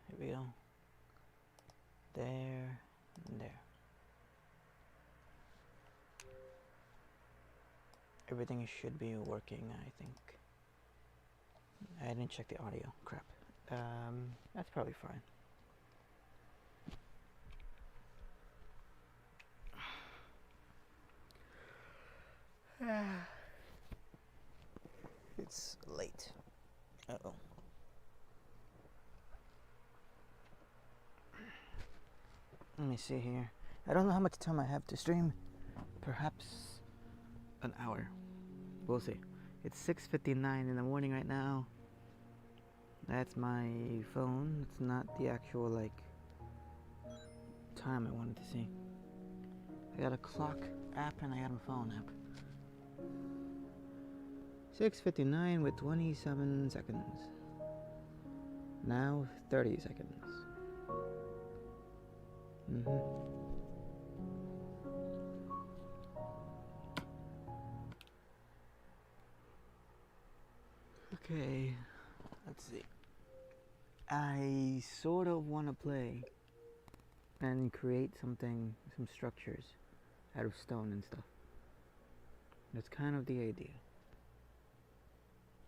Here we go. There and there. Everything should be working, I think. I didn't check the audio. Crap. That's probably fine. It's late. Uh-oh. Let me see here. I don't know how much time I have to stream. Perhaps an hour. We'll see. It's 6:59 in the morning right now. That's my phone. It's not the actual, like, time I wanted to see. I got a clock app and I got a phone app. 6:59 with 27 seconds. Now 30 seconds. Okay, let's see. I sort of want to play and create something, some structures out of stone and stuff. That's kind of the idea.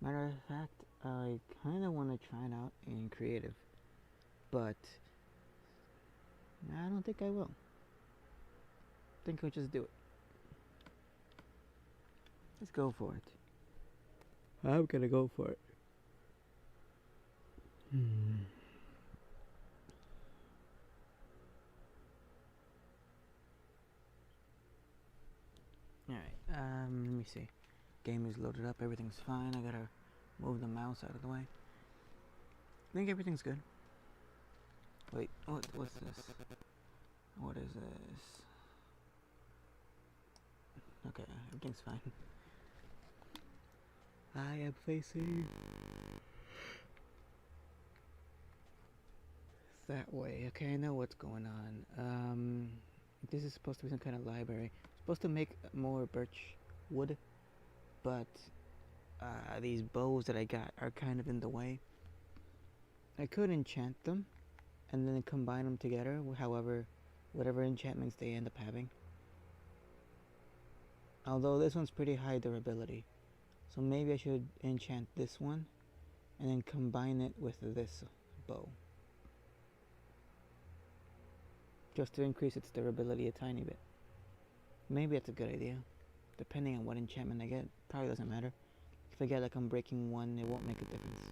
Matter of fact, I kind of want to try it out in creative, but I don't think I will. I think I'll just do it. Let's go for it. I'm gonna go for it. Alright, let me see. Game is loaded up, everything's fine. I gotta move the mouse out of the way. I think everything's good. Wait, what's this? What is this? Okay, everything's fine. I am facing that way. Okay, I know what's going on. This is supposed to be some kind of library. Supposed to make more birch wood, but these bows that I got are kind of in the way. I could enchant them and then combine them together, however, whatever enchantments they end up having. Although this one's pretty high durability, so maybe I should enchant this one and then combine it with this bow, just to increase its durability a tiny bit. Maybe that's a good idea, depending on what enchantment I get. Probably doesn't matter. If I get like Unbreaking 1, it won't make a difference.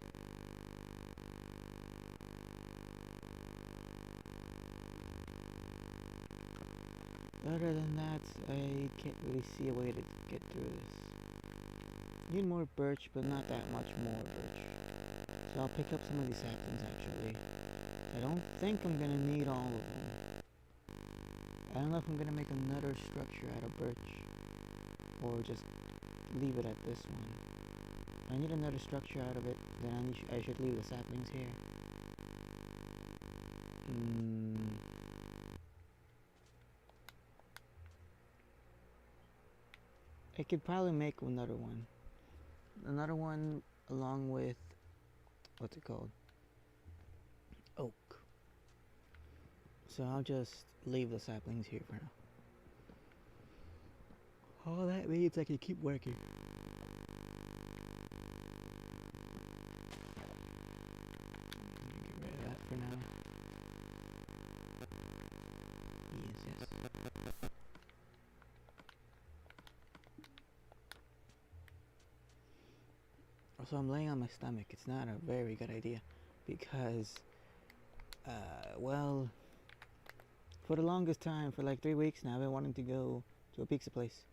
Other than that, I can't really see a way to get through this. Need more birch, but not that much more birch. So I'll pick up some of these saplings actually. I don't think I'm gonna need all of them. I don't know if I'm gonna make another structure out of birch, or just leave it at this one. If I need another structure out of it, then I should leave the saplings here. I could probably make another one. Another one along with, what's it called? Oak. So I'll just leave the saplings here for now. All that means I can keep working. Get rid of that for now. Yes. So I'm laying on my stomach. It's not a very good idea because, well, for the longest time, for like 3 weeks now, I've been wanting to go to a pizza place.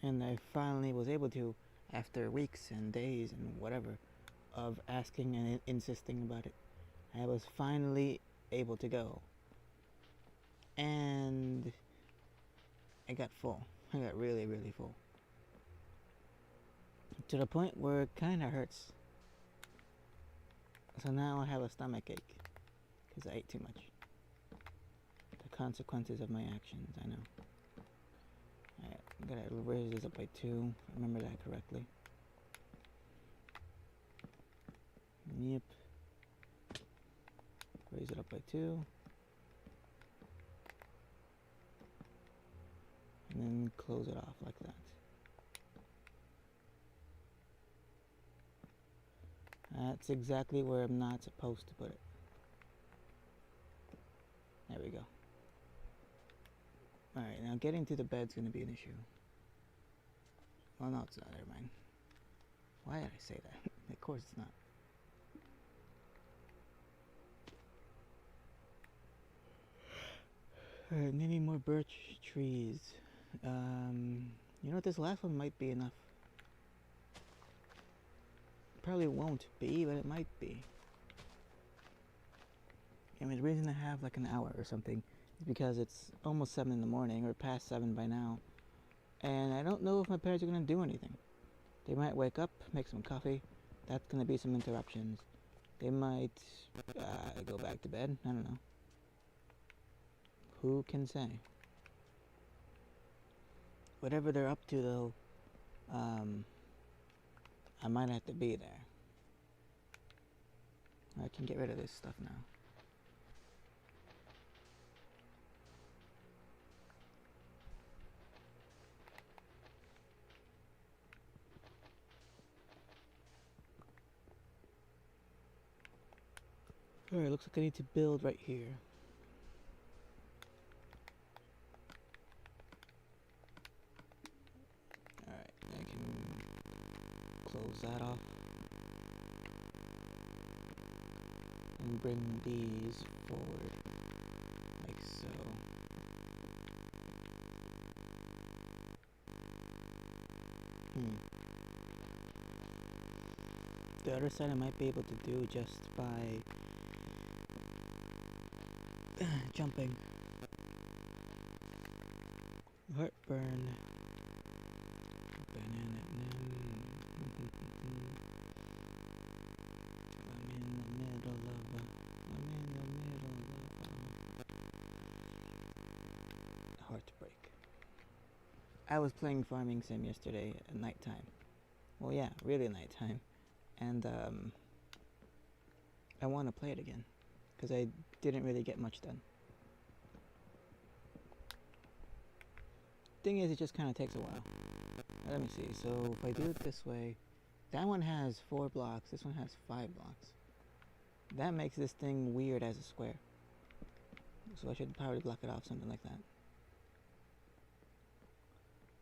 And I finally was able to, after weeks and days and whatever of asking and insisting about it. I was finally able to go. And I got full. I got really, really full. To the point where it kind of hurts. So now I have a stomach ache because I ate too much. The consequences of my actions, I know. Alright, I gotta raise this up by 2. Remember that correctly. Yep. Raise it up by 2. And then close it off like that. That's exactly where I'm not supposed to put it. There we go. Alright, now getting to the bed's going to be an issue. Well, no, it's not. Never mind. Why did I say that? Of course it's not. Alright, maybe more birch trees. You know what? This last one might be enough. Probably won't be, but it might be. I mean, the reason I have like an hour or something is because it's almost 7 in the morning, or past 7 by now. And I don't know if my parents are going to do anything. They might wake up, make some coffee. That's going to be some interruptions. They might go back to bed. I don't know. Who can say? Whatever they're up to, though, I might have to be there. I can get rid of this stuff now. Alright, looks like I need to build right here. Alright, I can close that off. And bring these forward, like so. The other side I might be able to do just by jumping. Heartburn. Banana. I'm in the middle of heartbreak. I was playing Farming Sim yesterday at nighttime. Well, yeah, really nighttime. And I want to play it again because I didn't really get much done. Thing is, it just kind of takes a while. Let me see. So if I do it this way, that one has 4 blocks. This one has 5 blocks. That makes this thing weird as a square. So I should probably block it off, something like that.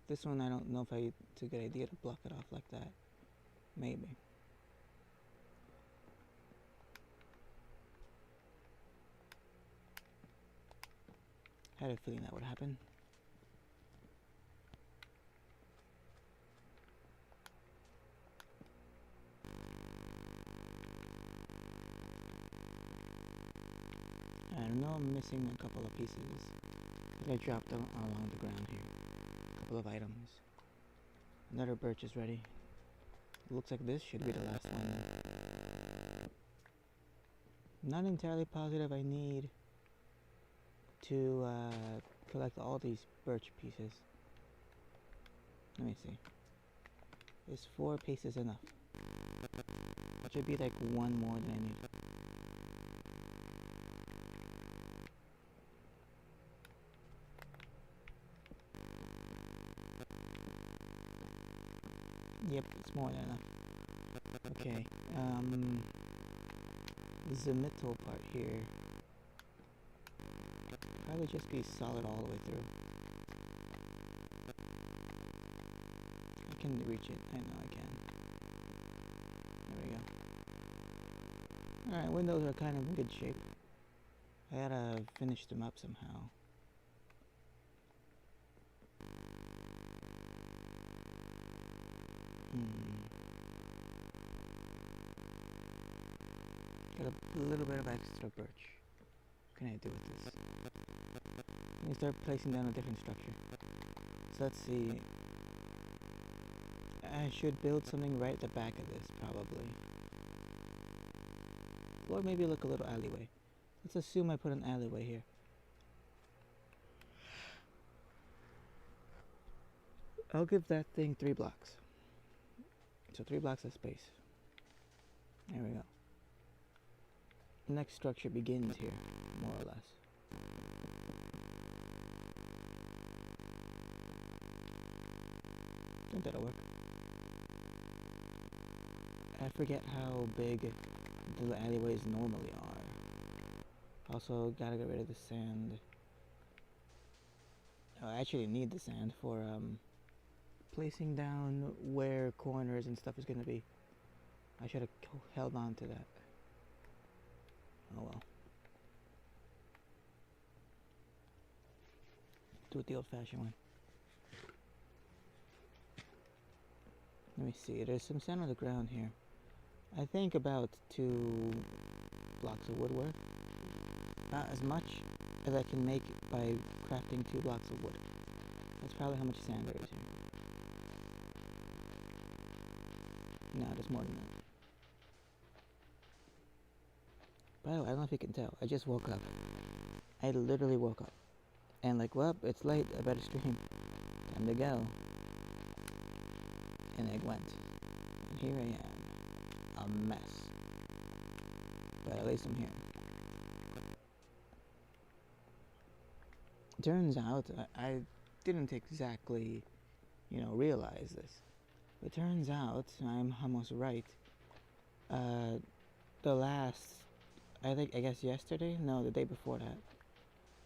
This one, I don't know if it's a good idea to block it off like that. Maybe. I had a feeling that would happen. I know I'm missing a couple of pieces that I dropped along the ground here. A couple of items. Another birch is ready. It looks like this should be the last one. Not entirely positive I need to collect all these birch pieces. Let me see. Is 4 pieces enough? It should be like 1 more than I need. Yep, it's more than enough. Okay, the middle part here probably just be solid all the way through. I can reach it. I know I can. There we go. Alright, windows are kind of in good shape. I gotta finish them up somehow. Got a little bit of extra birch. What can I do with this? Let me start placing down a different structure. So let's see. I should build something right at the back of this, probably. Or maybe look a little alleyway. Let's assume I put an alleyway here. I'll give that thing 3 blocks. So 3 blocks of space. There we go. the next structure begins here, more or less. I think that'll work. I forget how big the alleyways normally are. Also, gotta get rid of the sand. I actually need the sand for placing down where corners and stuff is gonna be. I should have held on to that. Oh well. Do it the old-fashioned way. Let me see. There's some sand on the ground here. I think about 2 blocks of wood worth. Not as much as I can make by crafting 2 blocks of wood. That's probably how much sand there is here. No, there's more than that. By the way, I don't know if you can tell. I just woke up. I literally woke up. And like, well, it's late. I better stream. Time to go. And I went. And here I am. A mess. But at least I'm here. Turns out, I didn't exactly, realize this. But turns out, I'm almost right. The last, I guess yesterday? No, the day before that.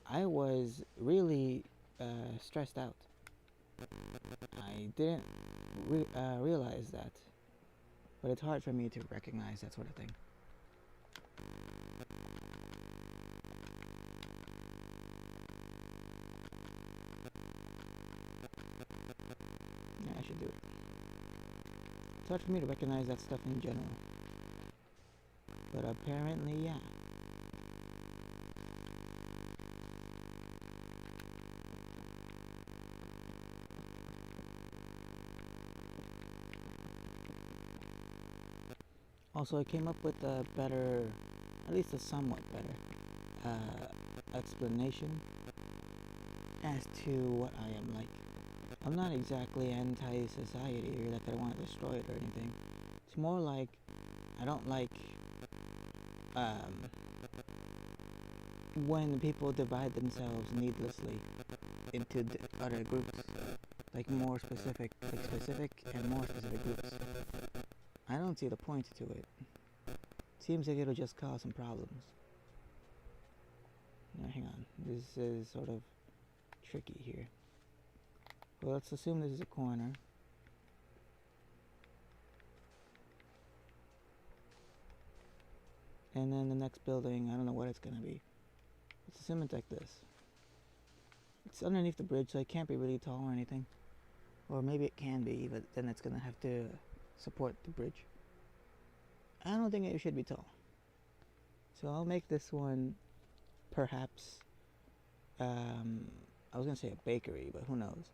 I was really stressed out. I didn't realize that. But it's hard for me to recognize that sort of thing. Yeah, I should do it. It's hard for me to recognize that stuff in general. But apparently, yeah. Also, I came up with a better, at least a somewhat better, explanation as to what I am like. I'm not exactly anti-society or that I want to destroy it or anything. It's more like I don't like when people divide themselves needlessly into other groups, like specific and more specific groups. I don't see the point to it. Seems like it'll just cause some problems. Now, hang on. This is sort of tricky here. Well, let's assume this is a corner. And then the next building, I don't know what it's going to be. Let's assume it's like this. It's underneath the bridge, so it can't be really tall or anything. Or maybe it can be, but then it's going to have to support the bridge. I don't think it should be tall. So I'll make this one perhaps, I was going to say a bakery, but who knows.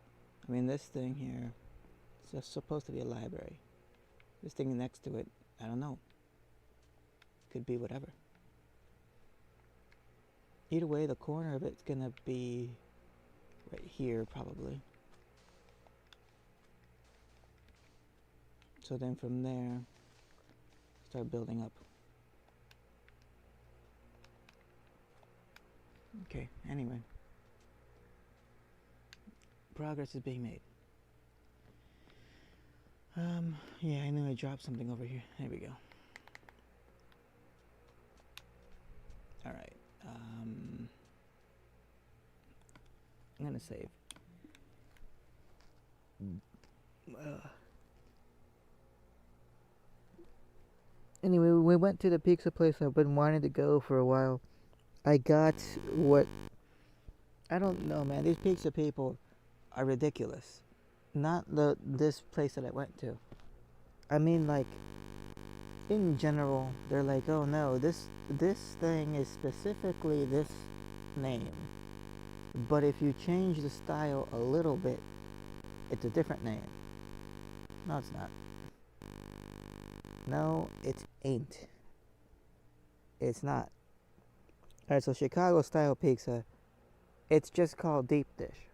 I mean, this thing here is just supposed to be a library. This thing next to it, I don't know. Could be whatever. Either way, the corner of it's going to be right here, probably. So then from there, start building up. Okay, anyway. Progress is being made. Yeah, I knew I dropped something over here. There we go. Alright, I'm gonna save. Anyway, we went to the pizza place I've been wanting to go for a while. I got what... I don't know, man. These pizza people are ridiculous. Not this place that I went to. I mean, like, in general, they're like, oh no, this thing is specifically this name. But if you change the style a little bit, it's a different name. No, it's not. No, it ain't. It's not. Alright, so Chicago style pizza, it's just called deep dish.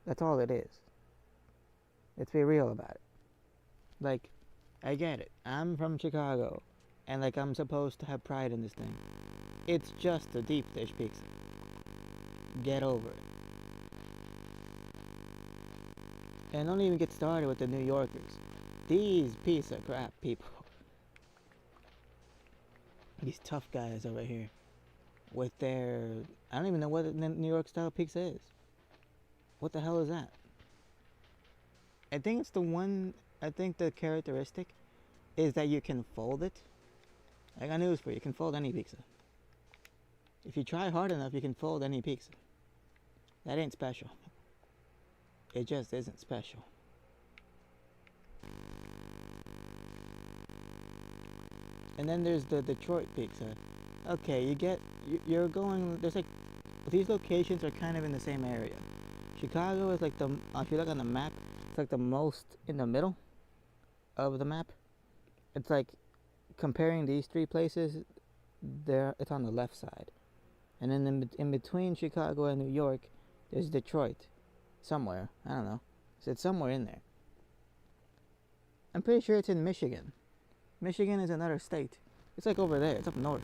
That's all it is. Let's be real about it. Like, I get it. I'm from Chicago. and like I'm supposed to have pride in this thing. It's just a deep dish pizza. Get over it. And don't even get started with the New Yorkers. These piece of crap people. These tough guys over here with their, I don't even know what a New York style pizza is. What the hell is that? I think it's the one, I think the characteristic is that you can fold it. I got news for you. You can fold any pizza. If you try hard enough, you can fold any pizza. That ain't special. It just isn't special. And then there's the Detroit pizza. Okay, you're going, there's like, these locations are kind of in the same area. Chicago is like the, if you look on the map, it's like the most in the middle of the map. It's like comparing these three places, it's on the left side. And then in between Chicago and New York, there's Detroit. Somewhere. I don't know. It's somewhere in there. I'm pretty sure it's in Michigan. Michigan is another state. It's like over there. It's up north.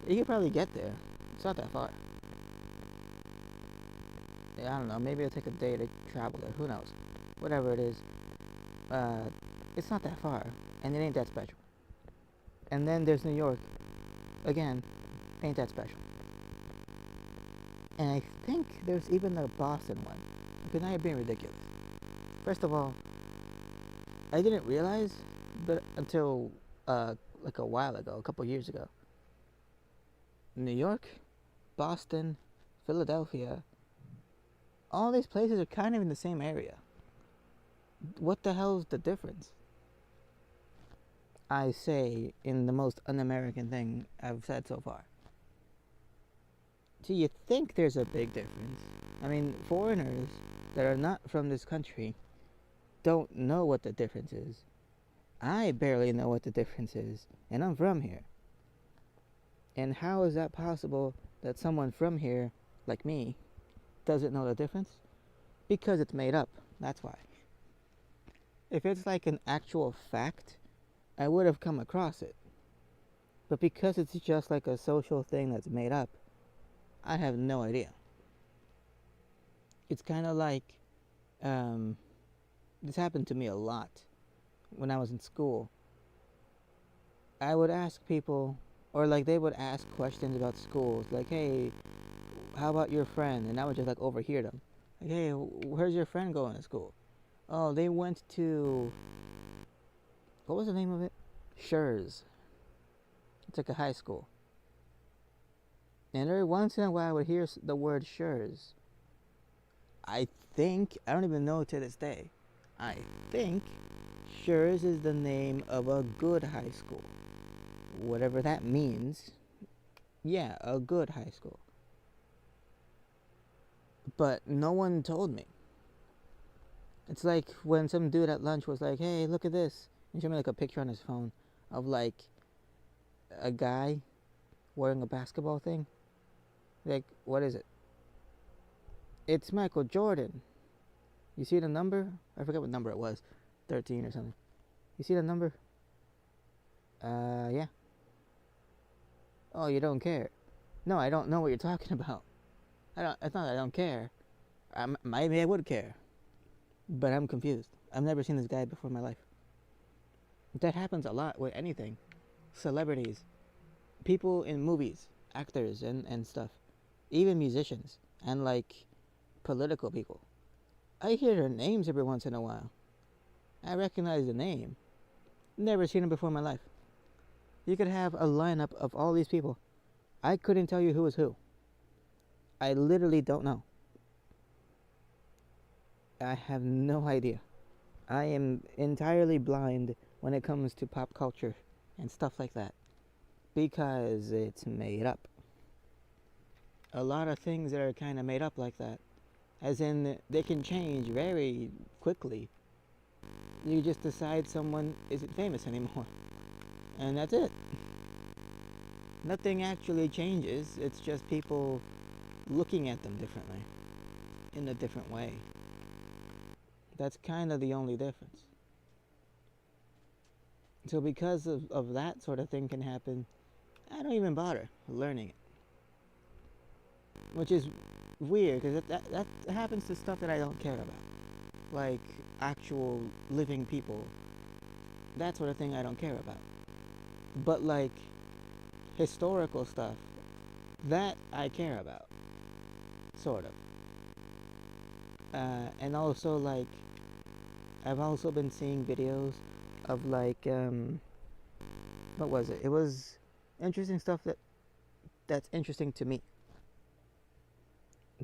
You could probably get there. It's not that far. Yeah, I don't know. Maybe it'll take a day to travel there. Who knows? Whatever it is. It's not that far. And it ain't that special. And then there's New York. Again, ain't that special. And I think there's even a Boston one. Okay, now you're being ridiculous. First of all, I didn't realize, but until like a while ago, a couple years ago, New York, Boston, Philadelphia, all these places are kind of in the same area. What the hell's the difference? I say in the most un-American thing I've said so far. Do you think there's a big difference? I mean, foreigners that are not from this country don't know what the difference is. I barely know what the difference is, and I'm from here. And how is that possible that someone from here, like me, doesn't know the difference? Because it's made up, that's why. If it's like an actual fact, I would have come across it. But because it's just like a social thing that's made up, I have no idea. It's kind of like, this happened to me a lot when I was in school. I would ask people, or like they would ask questions about schools, like, hey, how about your friend? And I would just like overhear them. Like, hey, where's your friend going to school? Oh, they went to, what was the name of it? Schurz. It's like a high school. And every once in a while I would hear the word Schurz. I don't even know to this day, I think Schurz is the name of a good high school. Whatever that means. Yeah, a good high school. But no one told me. It's like when some dude at lunch was like, hey, look at this. And showed me like a picture on his phone of like a guy wearing a basketball thing. Like, what is it? It's Michael Jordan. You see the number? I forget what number it was. 13 or something. You see the number? Yeah. Oh, you don't care. No, I don't know what you're talking about. It's not that I don't care. Maybe I would care. But I'm confused. I've never seen this guy before in my life. That happens a lot with anything. Celebrities. People in movies. Actors and stuff. Even musicians. And like political people. I hear their names every once in a while. I recognize the name. Never seen them before in my life. You could have a lineup of all these people. I couldn't tell you who is who. I literally don't know. I have no idea. I am entirely blind when it comes to pop culture and stuff like that. Because it's made up. A lot of things that are kind of made up like that. As in, they can change very quickly. You just decide someone isn't famous anymore. And that's it. Nothing actually changes. It's just people looking at them differently. In a different way. That's kind of the only difference. So because of that sort of thing can happen, I don't even bother learning it. Which is weird, because that happens to stuff that I don't care about. Like actual living people. That sort of thing I don't care about. But like historical stuff, that I care about. Sort of. And also like, I've also been seeing videos of like, what was it? It was interesting stuff that's interesting to me.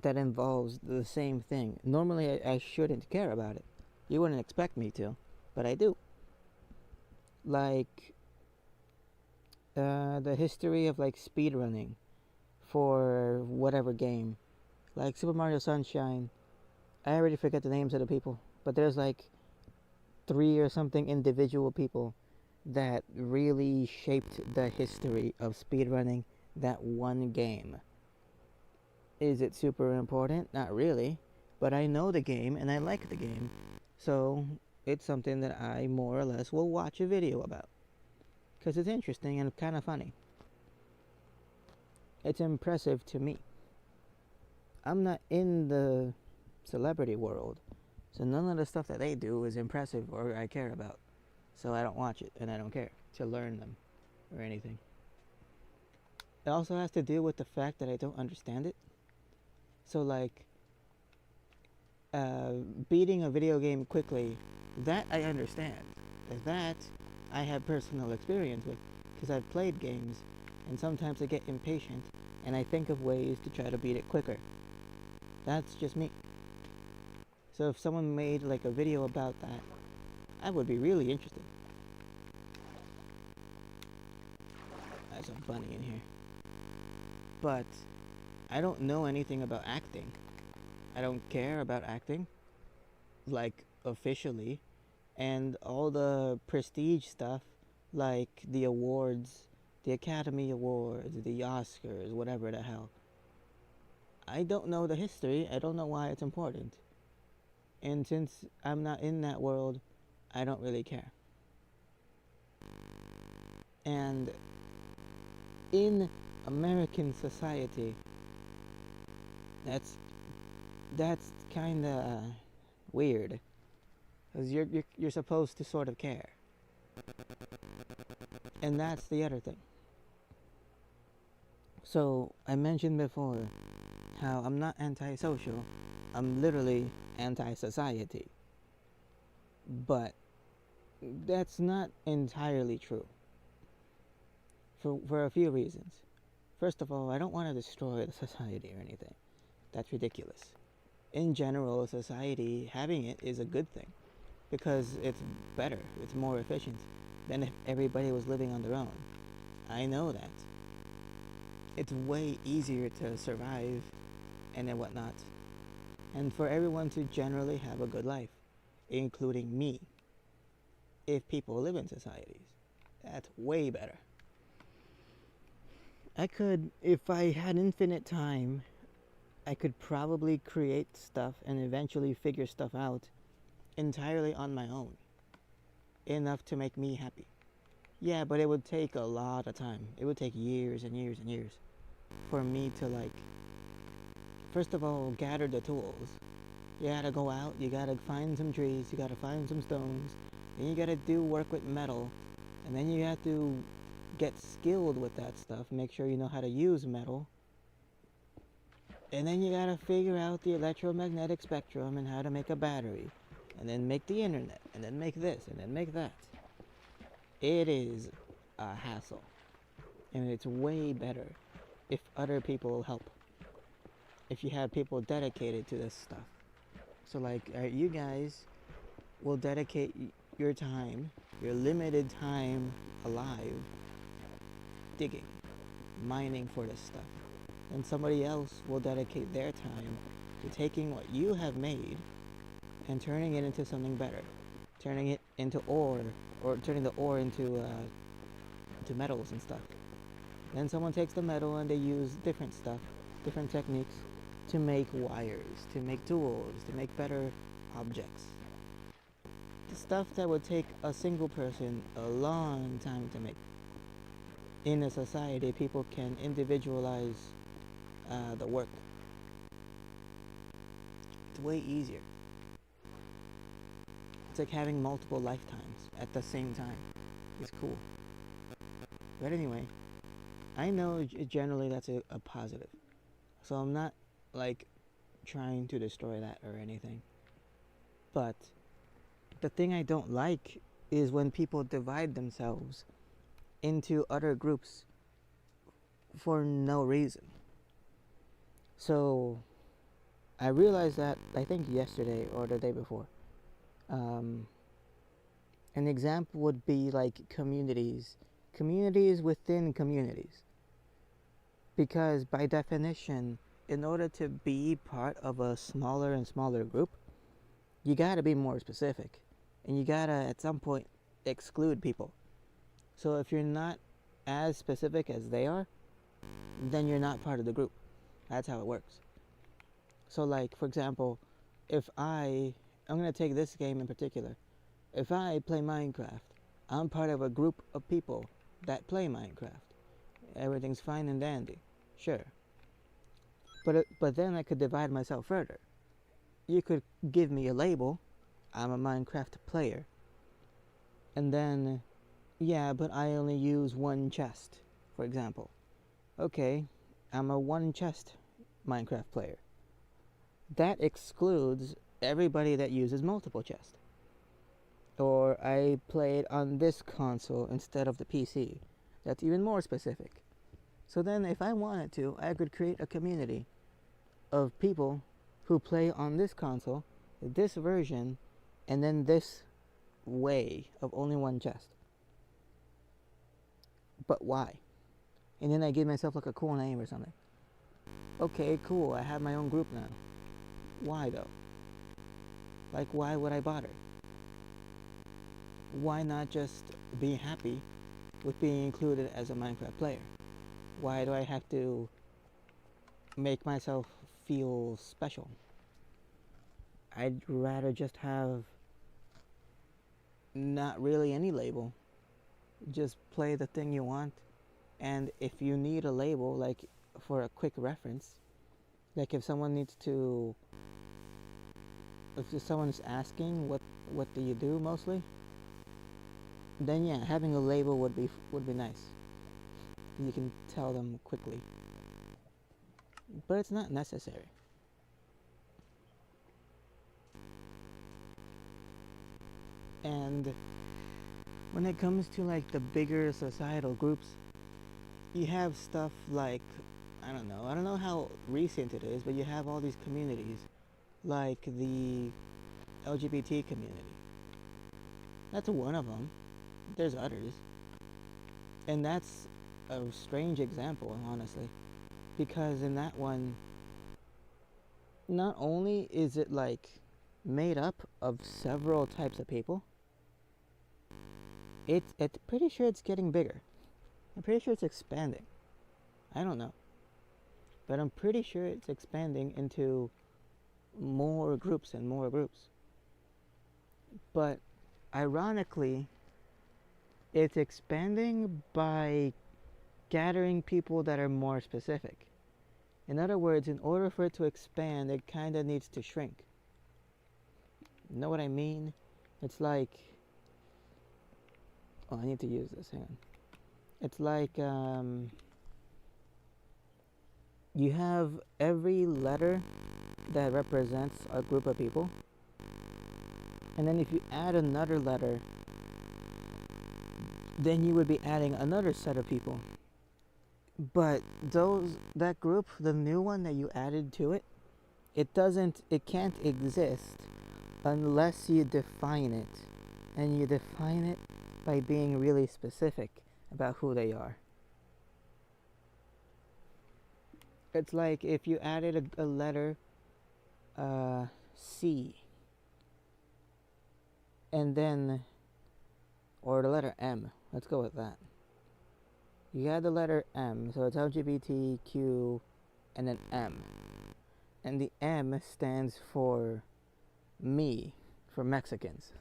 That involves the same thing. Normally, I shouldn't care about it. You wouldn't expect me to, but I do. Like the history of like speedrunning for whatever game, like Super Mario Sunshine. I already forget the names of the people, but there's like 3 or something individual people that really shaped the history of speedrunning that one game. Is it super important? Not really. But I know the game and I like the game. So it's something that I more or less will watch a video about. Because it's interesting and kind of funny. It's impressive to me. I'm not in the celebrity world. So none of the stuff that they do is impressive or I care about. So I don't watch it and I don't care to learn them or anything. It also has to do with the fact that I don't understand it. So like, beating a video game quickly, that I understand. That I have personal experience with, because I've played games, and sometimes I get impatient, and I think of ways to try to beat it quicker. That's just me. So if someone made like a video about that, I would be really interested. There's a bunny in here. But I don't know anything about acting. I don't care about acting, like officially, and all the prestige stuff, like the awards, the Academy Awards, the Oscars, whatever the hell. I don't know the history. I don't know why it's important. And since I'm not in that world, I don't really care. And in American society, that's kind of weird, because you're supposed to sort of care, and that's the other thing. So I mentioned before how I'm not antisocial, I'm literally anti-society, but that's not entirely true for a few reasons. First of all, I don't want to destroy the society or anything. That's ridiculous. In general, society having it is a good thing because it's better, it's more efficient than if everybody was living on their own. I know that. It's way easier to survive and then whatnot. And for everyone to generally have a good life, including me, if people live in societies. That's way better. I could, if I had infinite time, I could probably create stuff and eventually figure stuff out entirely on my own. Enough to make me happy. Yeah, but it would take a lot of time. It would take years and years and years for me to like, first of all, gather the tools. You gotta go out, you gotta find some trees, you gotta find some stones, then you gotta do work with metal, and then you have to get skilled with that stuff, make sure you know how to use metal. And then you gotta figure out the electromagnetic spectrum and how to make a battery. And then make the internet. And then make this. And then make that. It is a hassle. And it's way better if other people help. If you have people dedicated to this stuff. So like, you guys will dedicate your time, your limited time alive, digging, mining for this stuff. And somebody else will dedicate their time to taking what you have made and turning it into something better, turning it into ore, or turning the ore into metals and stuff. Then someone takes the metal and they use different stuff, different techniques to make wires, to make tools, to make better objects. stuff that would take a single person a long time to make. In a society, people can individualize the work. It's way easier. It's like having multiple lifetimes at the same time. It's cool. But anyway, I know generally that's a positive. So I'm not like trying to destroy that or anything. But the thing I don't like is when people divide themselves into other groups for no reason. So I realized that I think yesterday or the day before. An example would be like communities within communities. Because by definition, in order to be part of a smaller and smaller group, you gotta be more specific. And you gotta, at some point, exclude people. So if you're not as specific as they are, then you're not part of the group. That's how it works. So like, for example, I'm gonna take this game in particular. If I play Minecraft, I'm part of a group of people that play Minecraft. Everything's fine and dandy. Sure. But then I could divide myself further. You could give me a label. I'm a Minecraft player. And then, yeah, but I only use one chest, for example. Okay, I'm a one chest Minecraft player. That excludes everybody that uses multiple chests. Or I played on this console instead of the PC. That's even more specific. So then if I wanted to, I could create a community of people who play on this console, this version, and then this way of only one chest. But why? And then I give myself like a cool name or something. Okay, cool, I have my own group now. Why though? Like, why would I bother? Why not just be happy with being included as a Minecraft player? Why do I have to make myself feel special? I'd rather just have not really any label. Just play the thing you want. And if you need a label, like for a quick reference, like if someone needs to, if someone's asking what do you do mostly, then yeah, having a label would be nice. You can tell them quickly. But it's not necessary. And when it comes to like the bigger societal groups, you have stuff like, I don't know how recent it is, but you have all these communities like the LGBT community. That's one of them. There's others. And that's a strange example, honestly, because in that one, not only is it like made up of several types of people, it's pretty sure it's getting bigger. I'm pretty sure it's expanding. I don't know. But I'm pretty sure it's expanding into more groups and more groups. But ironically, it's expanding by gathering people that are more specific. In other words, in order for it to expand, it kind of needs to shrink. You know what I mean? It's like... Oh, I need to use this. Hang on. It's like... you have every letter that represents a group of people. And then if you add another letter, then you would be adding another set of people. But that group, the new one that you added to it, it can't exist unless you define it. And you define it by being really specific about who they are. It's like if you added a letter C, and then, or the letter M, let's go with that. You add the letter M, so it's LGBTQ and then M. And the M stands for me, for Mexicans.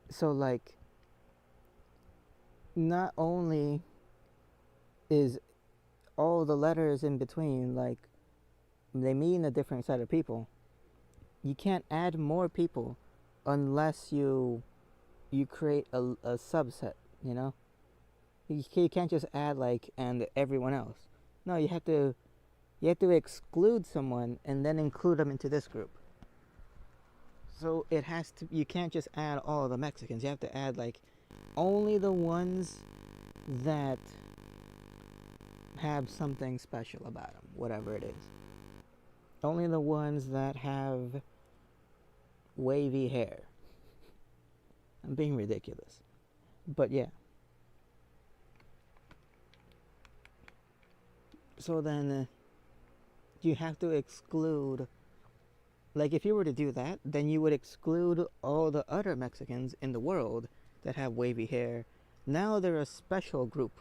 So like, not only is all the letters in between, like, they mean a different set of people. You can't add more people unless you create a subset. You know, you can't just add like and everyone else. No, you have to exclude someone and then include them into this group. So it has to. You can't just add all the Mexicans. You have to add like only the ones that have something special about them, whatever it is. Only the ones that have wavy hair. I'm being ridiculous. But yeah. So then you have to exclude. Like, if you were to do that, then you would exclude all the other Mexicans in the world that have wavy hair. Now they're a special group.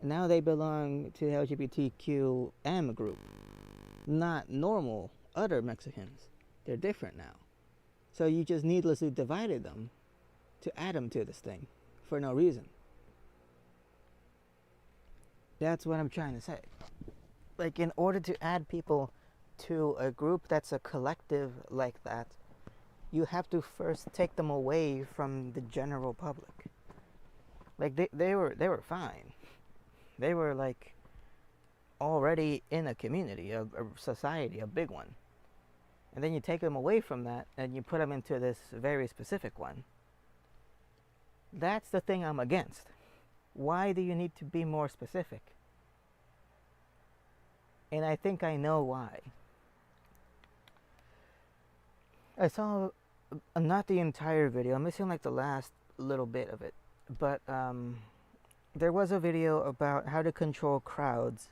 Now they belong to the LGBTQM group, not normal other Mexicans. They're different now. So you just needlessly divided them to add them to this thing for no reason. That's what I'm trying to say. Like, in order to add people to a group that's a collective like that, you have to first take them away from the general public. Like, they were fine. They were like already in a community, a society, a big one. And then you take them away from that and you put them into this very specific one. That's the thing I'm against. Why do you need to be more specific? And I think I know why. I saw not the entire video. I'm missing like the last little bit of it. But there was a video about how to control crowds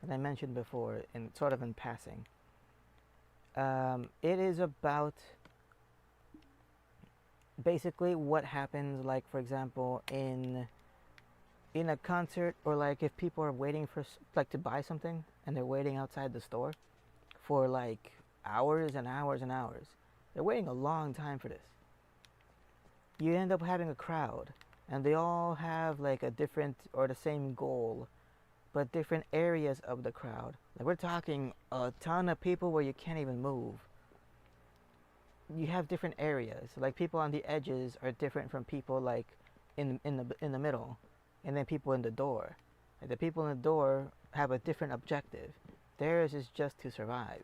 that I mentioned before, in sort of in passing. It is about basically what happens, like, for example, in a concert, or like if people are waiting for like to buy something and they're waiting outside the store for like hours and hours and hours. They're waiting a long time for this. You end up having a crowd and they all have like a different or the same goal, but different areas of the crowd. Like, we're talking a ton of people where you can't even move. You have different areas. Like, people on the edges are different from people like in the middle, and then people in the door. Like, the people in the door have a different objective. Theirs is just to survive.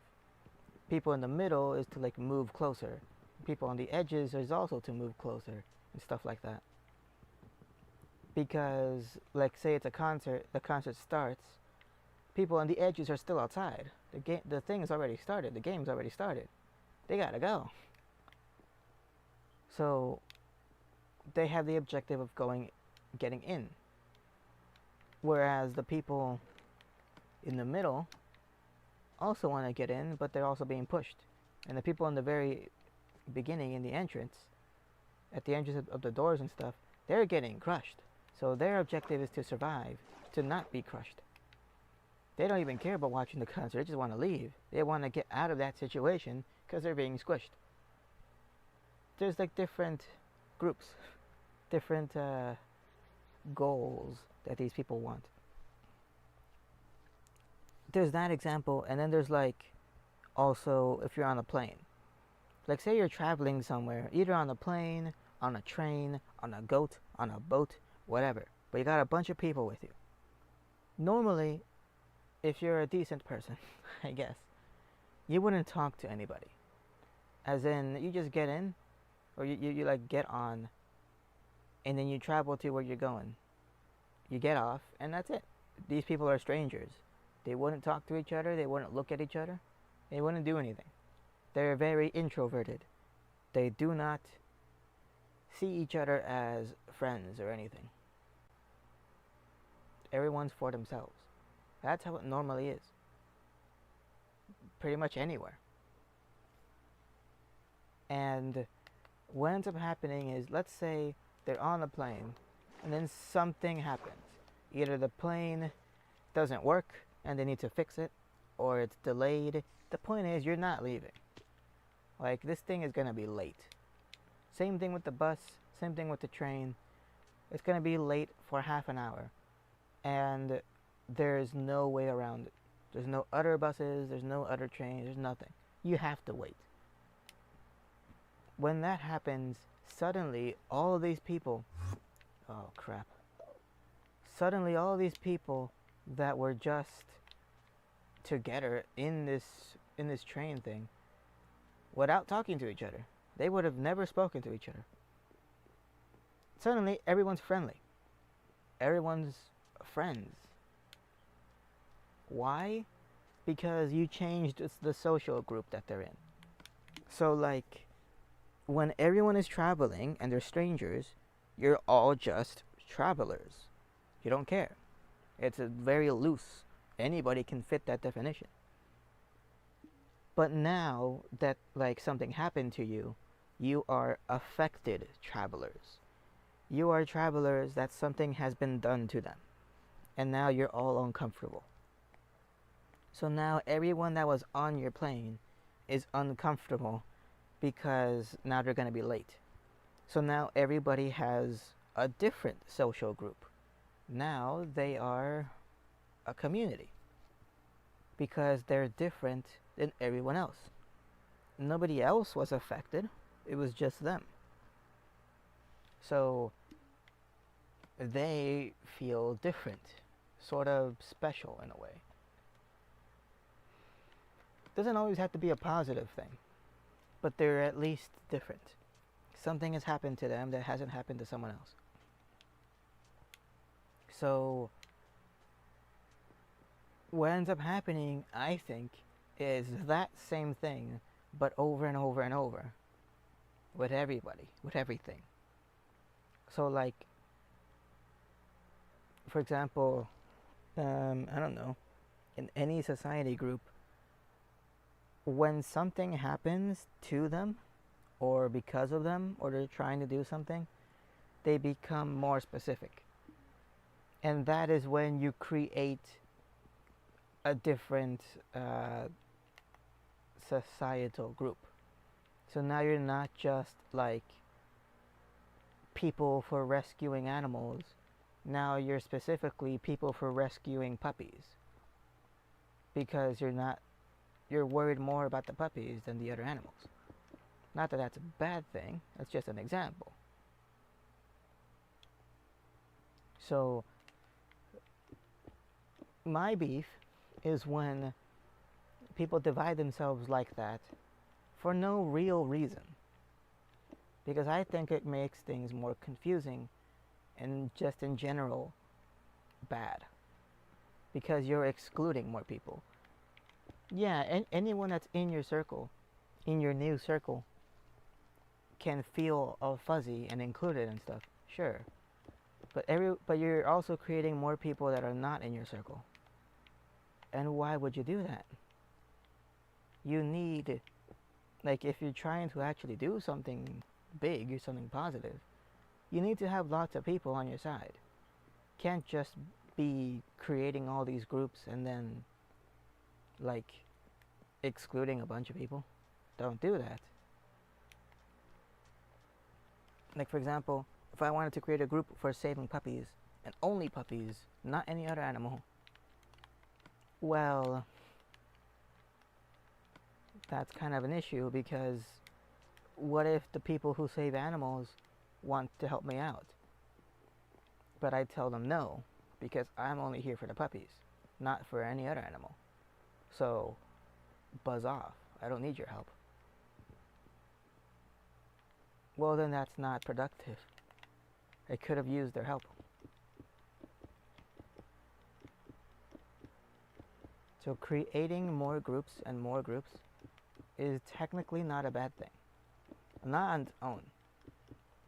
People in the middle is to like move closer. People on the edges is also to move closer and stuff like that. Because, like, say it's a concert, the concert starts, people on the edges are still outside. The thing is already started. The game's already started. They gotta go. So they have the objective of getting in. Whereas the people in the middle also want to get in, but they're also being pushed. And the people in the very beginning, in the entrance, at the entrance of the doors and stuff, they're getting crushed. So their objective is to survive, to not be crushed. They don't even care about watching the concert. They just want to leave. They want to get out of that situation because they're being squished. There's like different groups, different goals that these people want. There's that example, and then there's like also if you're on a plane. Like, say you're traveling somewhere, either on a plane, on a train, on a goat, on a boat, whatever. But you got a bunch of people with you. Normally, if you're a decent person, I guess, you wouldn't talk to anybody. As in, you just get in, or you like get on, and then you travel to where you're going. You get off, and that's it. These people are strangers. They wouldn't talk to each other, they wouldn't look at each other, they wouldn't do anything. They're very introverted. They do not see each other as friends or anything. Everyone's for themselves. That's how it normally is. Pretty much anywhere. And what ends up happening is, let's say they're on a plane and then something happens. Either the plane doesn't work and they need to fix it, or it's delayed. The point is, you're not leaving. Like, this thing is going to be late. Same thing with the bus, same thing with the train. It's going to be late for half an hour, and there's no way around it. There's no other buses, there's no other trains, there's nothing. You have to wait. When that happens, suddenly all of these people, oh crap. Suddenly all of these people that were just together in this train thing without talking to each other. They would have never spoken to each other. Suddenly everyone's friendly. Everyone's friends. Why? Because you changed the social group that they're in. So like when everyone is traveling and they're strangers, you're all just travelers. You don't care. It's a very loose. Anybody can fit that definition. But now that like something happened to you, you are affected travelers. You are travelers that something has been done to them. And now you're all uncomfortable. So now everyone that was on your plane is uncomfortable because now they're going to be late. So now everybody has a different social group. Now they are a community because they're different than everyone else. Nobody else was affected. It was just them. So they feel different, sort of special in a way. Doesn't always have to be a positive thing, but they're at least different. Something has happened to them that hasn't happened to someone else. So what ends up happening, I think, is that same thing, but over and over and over with everybody, with everything. So like, for example, I don't know, in any society group, when something happens to them or because of them or they're trying to do something, they become more specific. And that is when you create a different societal group. So now you're not just like people for rescuing animals. Now you're specifically people for rescuing puppies. Because you're worried more about the puppies than the other animals. Not that that's a bad thing, that's just an example. So my beef is when people divide themselves like that for no real reason. Because I think it makes things more confusing and just in general bad. Because you're excluding more people. Yeah, anyone that's in your circle, in your new circle, can feel all fuzzy and included and stuff, sure. But you're also creating more people that are not in your circle. And why would you do that? You need, like if you're trying to actually do something big or something positive, you need to have lots of people on your side. Can't just be creating all these groups and then like excluding a bunch of people. Don't do that. Like for example, if I wanted to create a group for saving puppies and only puppies, not any other animal, well, that's kind of an issue because what if the people who save animals want to help me out? But I tell them no, because I'm only here for the puppies, not for any other animal. So, buzz off. I don't need your help. Well, then that's not productive. I could have used their help. So creating more groups and more groups is technically not a bad thing. Not on its own.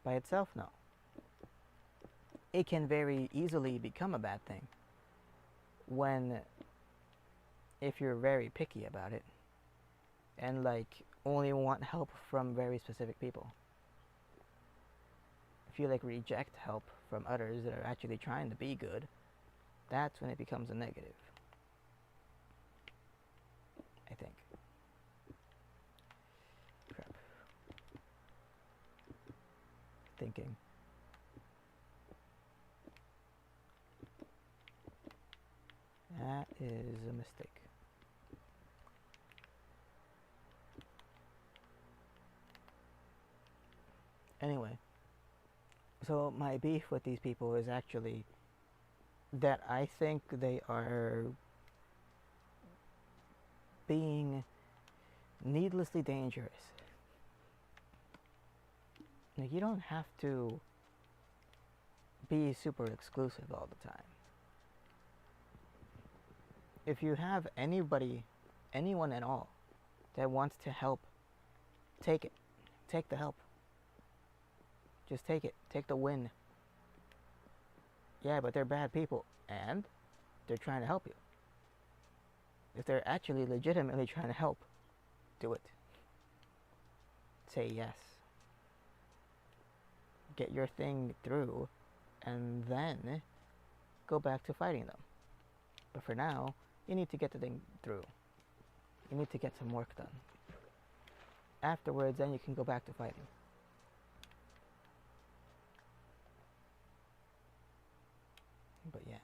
By itself, no. It can very easily become a bad thing if you're very picky about it and like only want help from very specific people. If you like reject help from others that are actually trying to be good, that's when it becomes a negative, I think. Crap. thinking. That is a mistake. Anyway, so my beef with these people is actually that I think they are being needlessly dangerous. Like, you don't have to be super exclusive all the time. If you have anybody, anyone at all, that wants to help, take it. Take the help. Just take it. Take the win. Yeah, but they're bad people. And they're trying to help you. If they're actually legitimately trying to help, do it. Say yes. Get your thing through, and then go back to fighting them. But for now, you need to get the thing through. You need to get some work done. Afterwards, then you can go back to fighting. But yeah.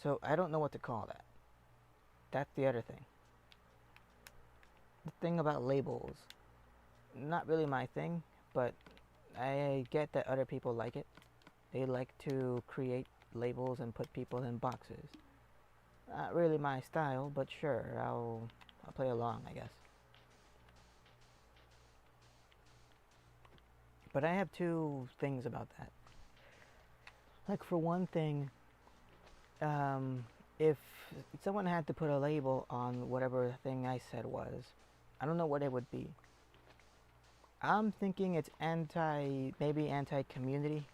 So I don't know what to call that. That's the other thing. The thing about labels, not really my thing, but I get that other people like it. They like to create labels and put people in boxes. Not really my style, but sure, I'll play along, I guess. But I have two things about that. Like, for one thing, if someone had to put a label on whatever thing I said was, I don't know what it would be. I'm thinking it's maybe anti-community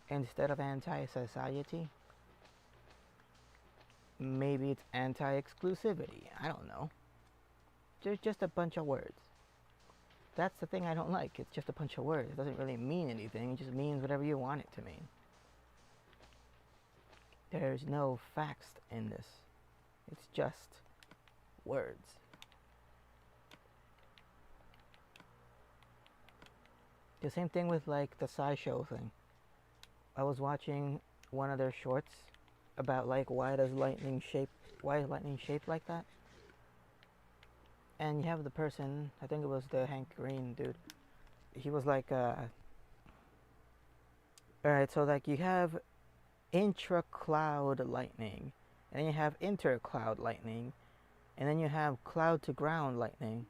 instead of anti-society. Maybe it's anti-exclusivity. I don't know. There's just a bunch of words. That's the thing I don't like. It's just a bunch of words. It doesn't really mean anything. It just means whatever you want it to mean. There's no facts in this. It's just words. The same thing with like the SciShow thing. I was watching one of their shorts about like why is lightning shaped like that? And you have the person, I think it was the Hank Green dude. He was like, alright, so like you have intra-cloud lightning, and then you have inter-cloud lightning, and then you have cloud-to-ground lightning.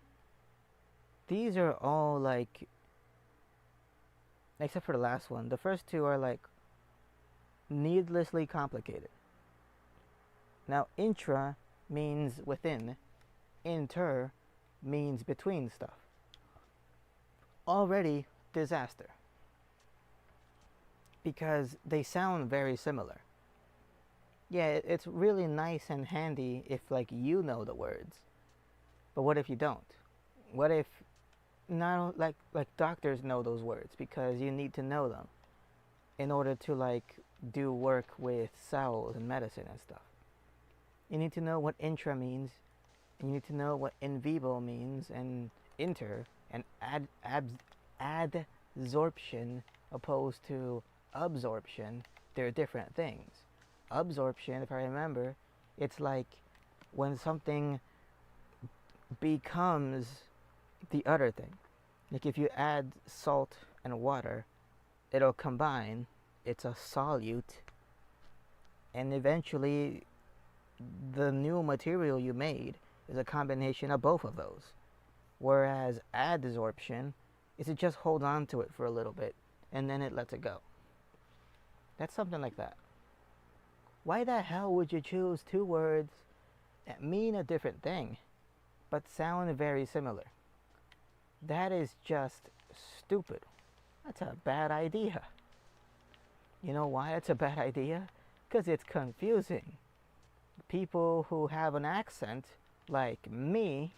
These are all like, except for the last one, the first two are like needlessly complicated. Now, intra means within, inter means between stuff. Already disaster. Because they sound very similar. Yeah, it's really nice and handy if like you know the words. But what if you don't? What if not like doctors know those words because you need to know them in order to like do work with cells and medicine and stuff. You need to know what intra means, and you need to know what in vivo means, and inter and adsorption opposed to absorption. They're different things. Absorption, if I remember, it's like when something becomes the other thing. Like if you add salt and water, it'll combine. It's a solute, and eventually the new material you made is a combination of both of those. Whereas adsorption is it just hold on to it for a little bit and then it lets it go. That's something like that. Why the hell would you choose two words that mean a different thing but sound very similar? That is just stupid. That's a bad idea. You know why it's a bad idea? Because it's confusing. People who have an accent, like me,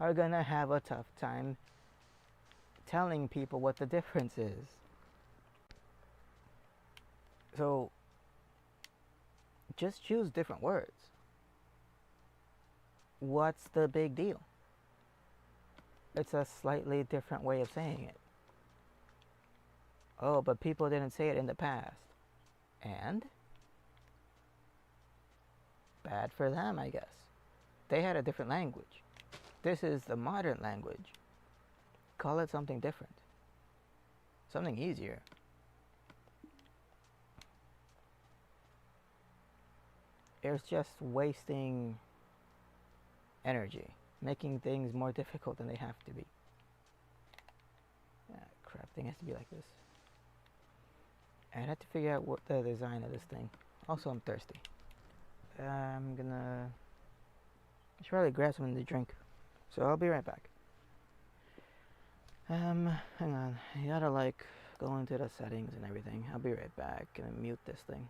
are gonna have a tough time telling people what the difference is. So, just choose different words. What's the big deal? It's a slightly different way of saying it. Oh, but people didn't say it in the past. And? Bad for them, I guess. They had a different language. This is the modern language. Call it something different. Something easier. It's just wasting energy, making things more difficult than they have to be. Ah, crap, thing has to be like this. I'd have to figure out what the design of this thing. Also, I'm thirsty. I'm gonna. I should probably grab something to drink. So I'll be right back. Hang on. You gotta like go into the settings and everything. I'll be right back and mute this thing.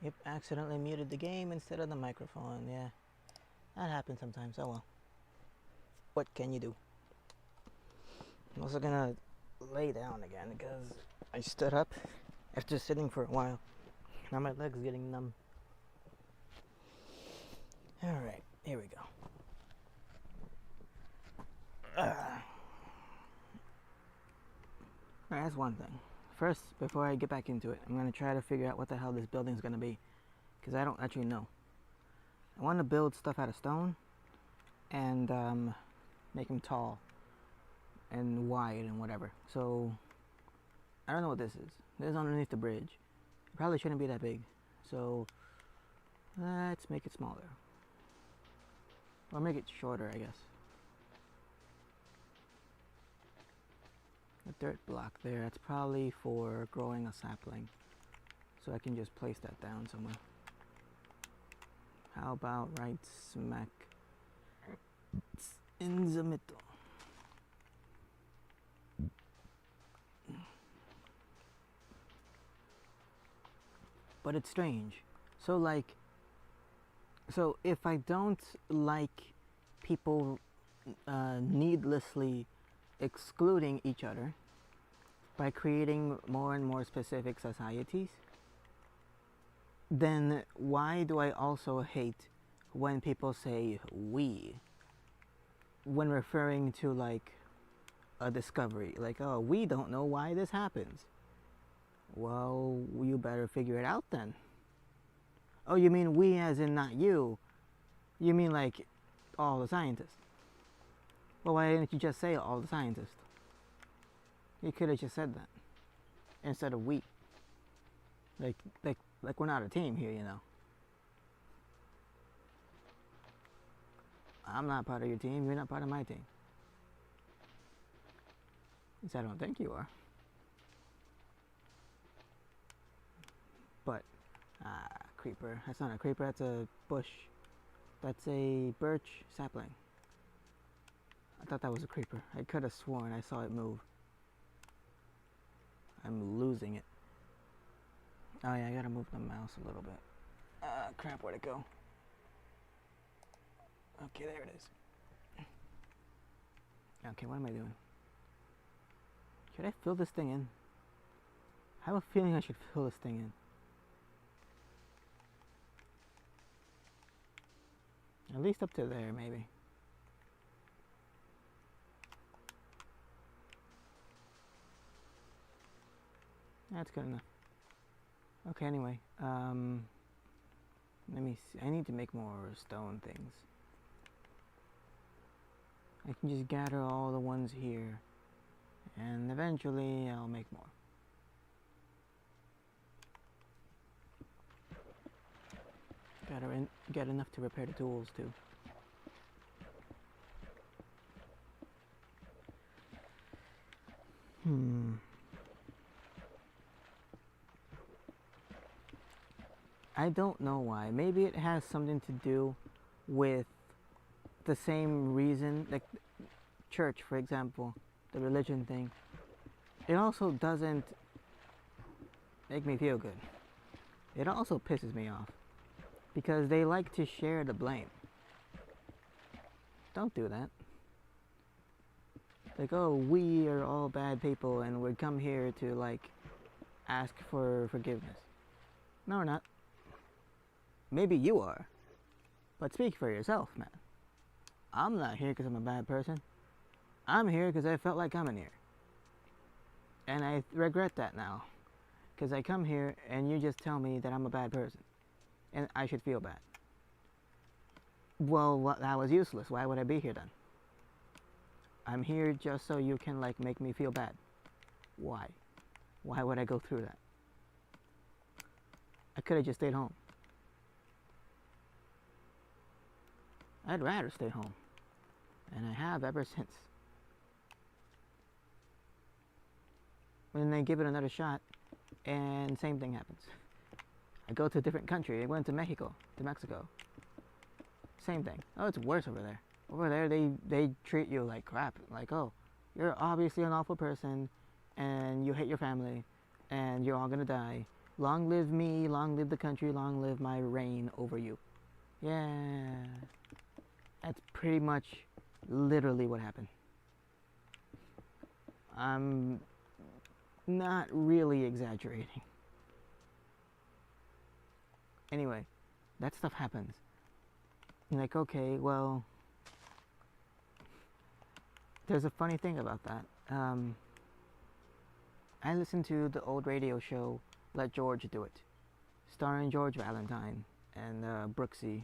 Yep, accidentally muted the game instead of the microphone. Yeah, that happens sometimes. Oh well. What can you do? I'm also gonna lay down again because I stood up after sitting for a while. Now my leg's getting numb. Alright, here we go. Alright, that's one thing. First, before I get back into it, I'm gonna try to figure out what the hell this building's gonna be. Because I don't actually know. I want to build stuff out of stone and make them tall and wide and whatever. So, I don't know what this is. This is underneath the bridge. It probably shouldn't be that big. So, let's make it smaller. Or make it shorter, I guess. A dirt block there. That's probably for growing a sapling. So I can just place that down somewhere. How about right smack in the middle? But it's strange. So if I don't like people needlessly excluding each other by creating more and more specific societies, then why do I also hate when people say we when referring to like a discovery? Like, oh, we don't know why this happens. Well, you better figure it out then. Oh, you mean we as in not you? You mean like all the scientists? Well, why didn't you just say all the scientists? You could have just said that instead of we. Like, like we're not a team here, you know. I'm not part of your team. You're not part of my team. At least I don't think you are. But, creeper. That's not a creeper. That's a bush. That's a birch sapling. I thought that was a creeper. I could have sworn I saw it move. I'm losing it. Oh yeah, I gotta move the mouse a little bit. Crap, where'd it go? Okay, there it is. Okay, what am I doing? Should I fill this thing in? I have a feeling I should fill this thing in. At least up to there, maybe. That's good enough. Okay, anyway. Let me see. I need to make more stone things. I can just gather all the ones here. And eventually I'll make more. Gotta get enough to repair the tools too. I don't know why. Maybe it has something to do with the same reason, like church, for example, the religion thing. It also doesn't make me feel good. It also pisses me off because they like to share the blame. Don't do that. Like, oh, we are all bad people and we come here to like ask for forgiveness. No, we're not. Maybe you are, but speak for yourself, man. I'm not here because I'm a bad person. I'm here because I felt like coming here. And I regret that now. Because I come here and you just tell me that I'm a bad person. And I should feel bad. Well, that was useless. Why would I be here then? I'm here just so you can like make me feel bad. Why? Why would I go through that? I could have just stayed home. I'd rather stay home. And I have ever since. When they give it another shot, and same thing happens. I go to a different country. I went to Mexico. Same thing. Oh, it's worse over there. Over there, they treat you like crap. Like, oh, you're obviously an awful person, and you hate your family, and you're all gonna die. Long live me, long live the country, long live my reign over you. Yeah. That's pretty much literally what happened. I'm not really exaggerating. Anyway, that stuff happens. You're like, okay, well, there's a funny thing about that. I listened to the old radio show, Let George Do It, starring George Valentine and Brooksy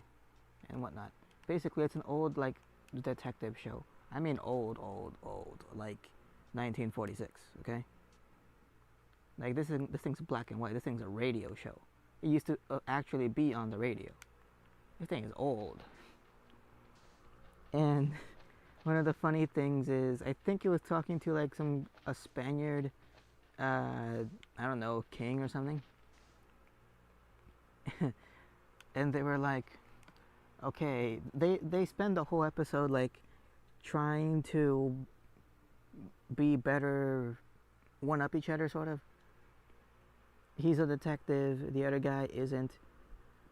and whatnot. Basically, it's an old, like, detective show. I mean old, like 1946, okay? Like, this thing's black and white. This thing's a radio show. It used to actually be on the radio. This thing is old. And one of the funny things is, I think he was talking to, like, a Spaniard, I don't know, king or something. And they were like, okay, they spend the whole episode like trying to be better, one up each other sort of. He's a detective, the other guy isn't,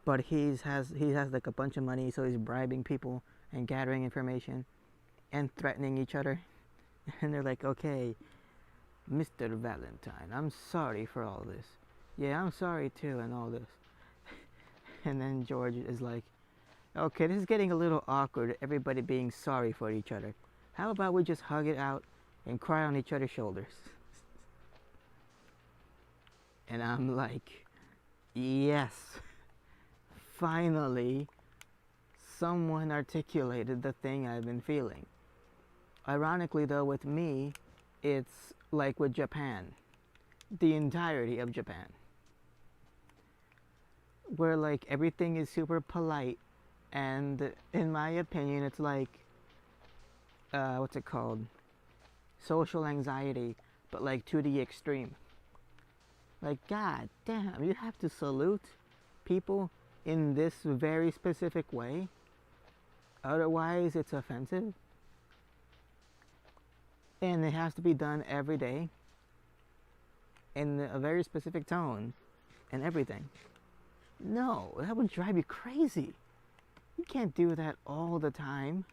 but he has like a bunch of money, so he's bribing people and gathering information and threatening each other. And they're like, okay, Mr. Valentine, I'm sorry for all this. Yeah, I'm sorry too, and all this. And then George is like, okay, this is getting a little awkward, everybody being sorry for each other. How about we just hug it out and cry on each other's shoulders? And I'm like, yes, finally, someone articulated the thing I've been feeling. Ironically though, with me, it's like with Japan, the entirety of Japan, where like everything is super polite. And in my opinion, it's like, what's it called? Social anxiety, but like to the extreme. Like, god damn, you have to salute people in this very specific way? Otherwise, it's offensive. And it has to be done every day in a very specific tone and everything. No, that would drive you crazy. You can't do that all the time.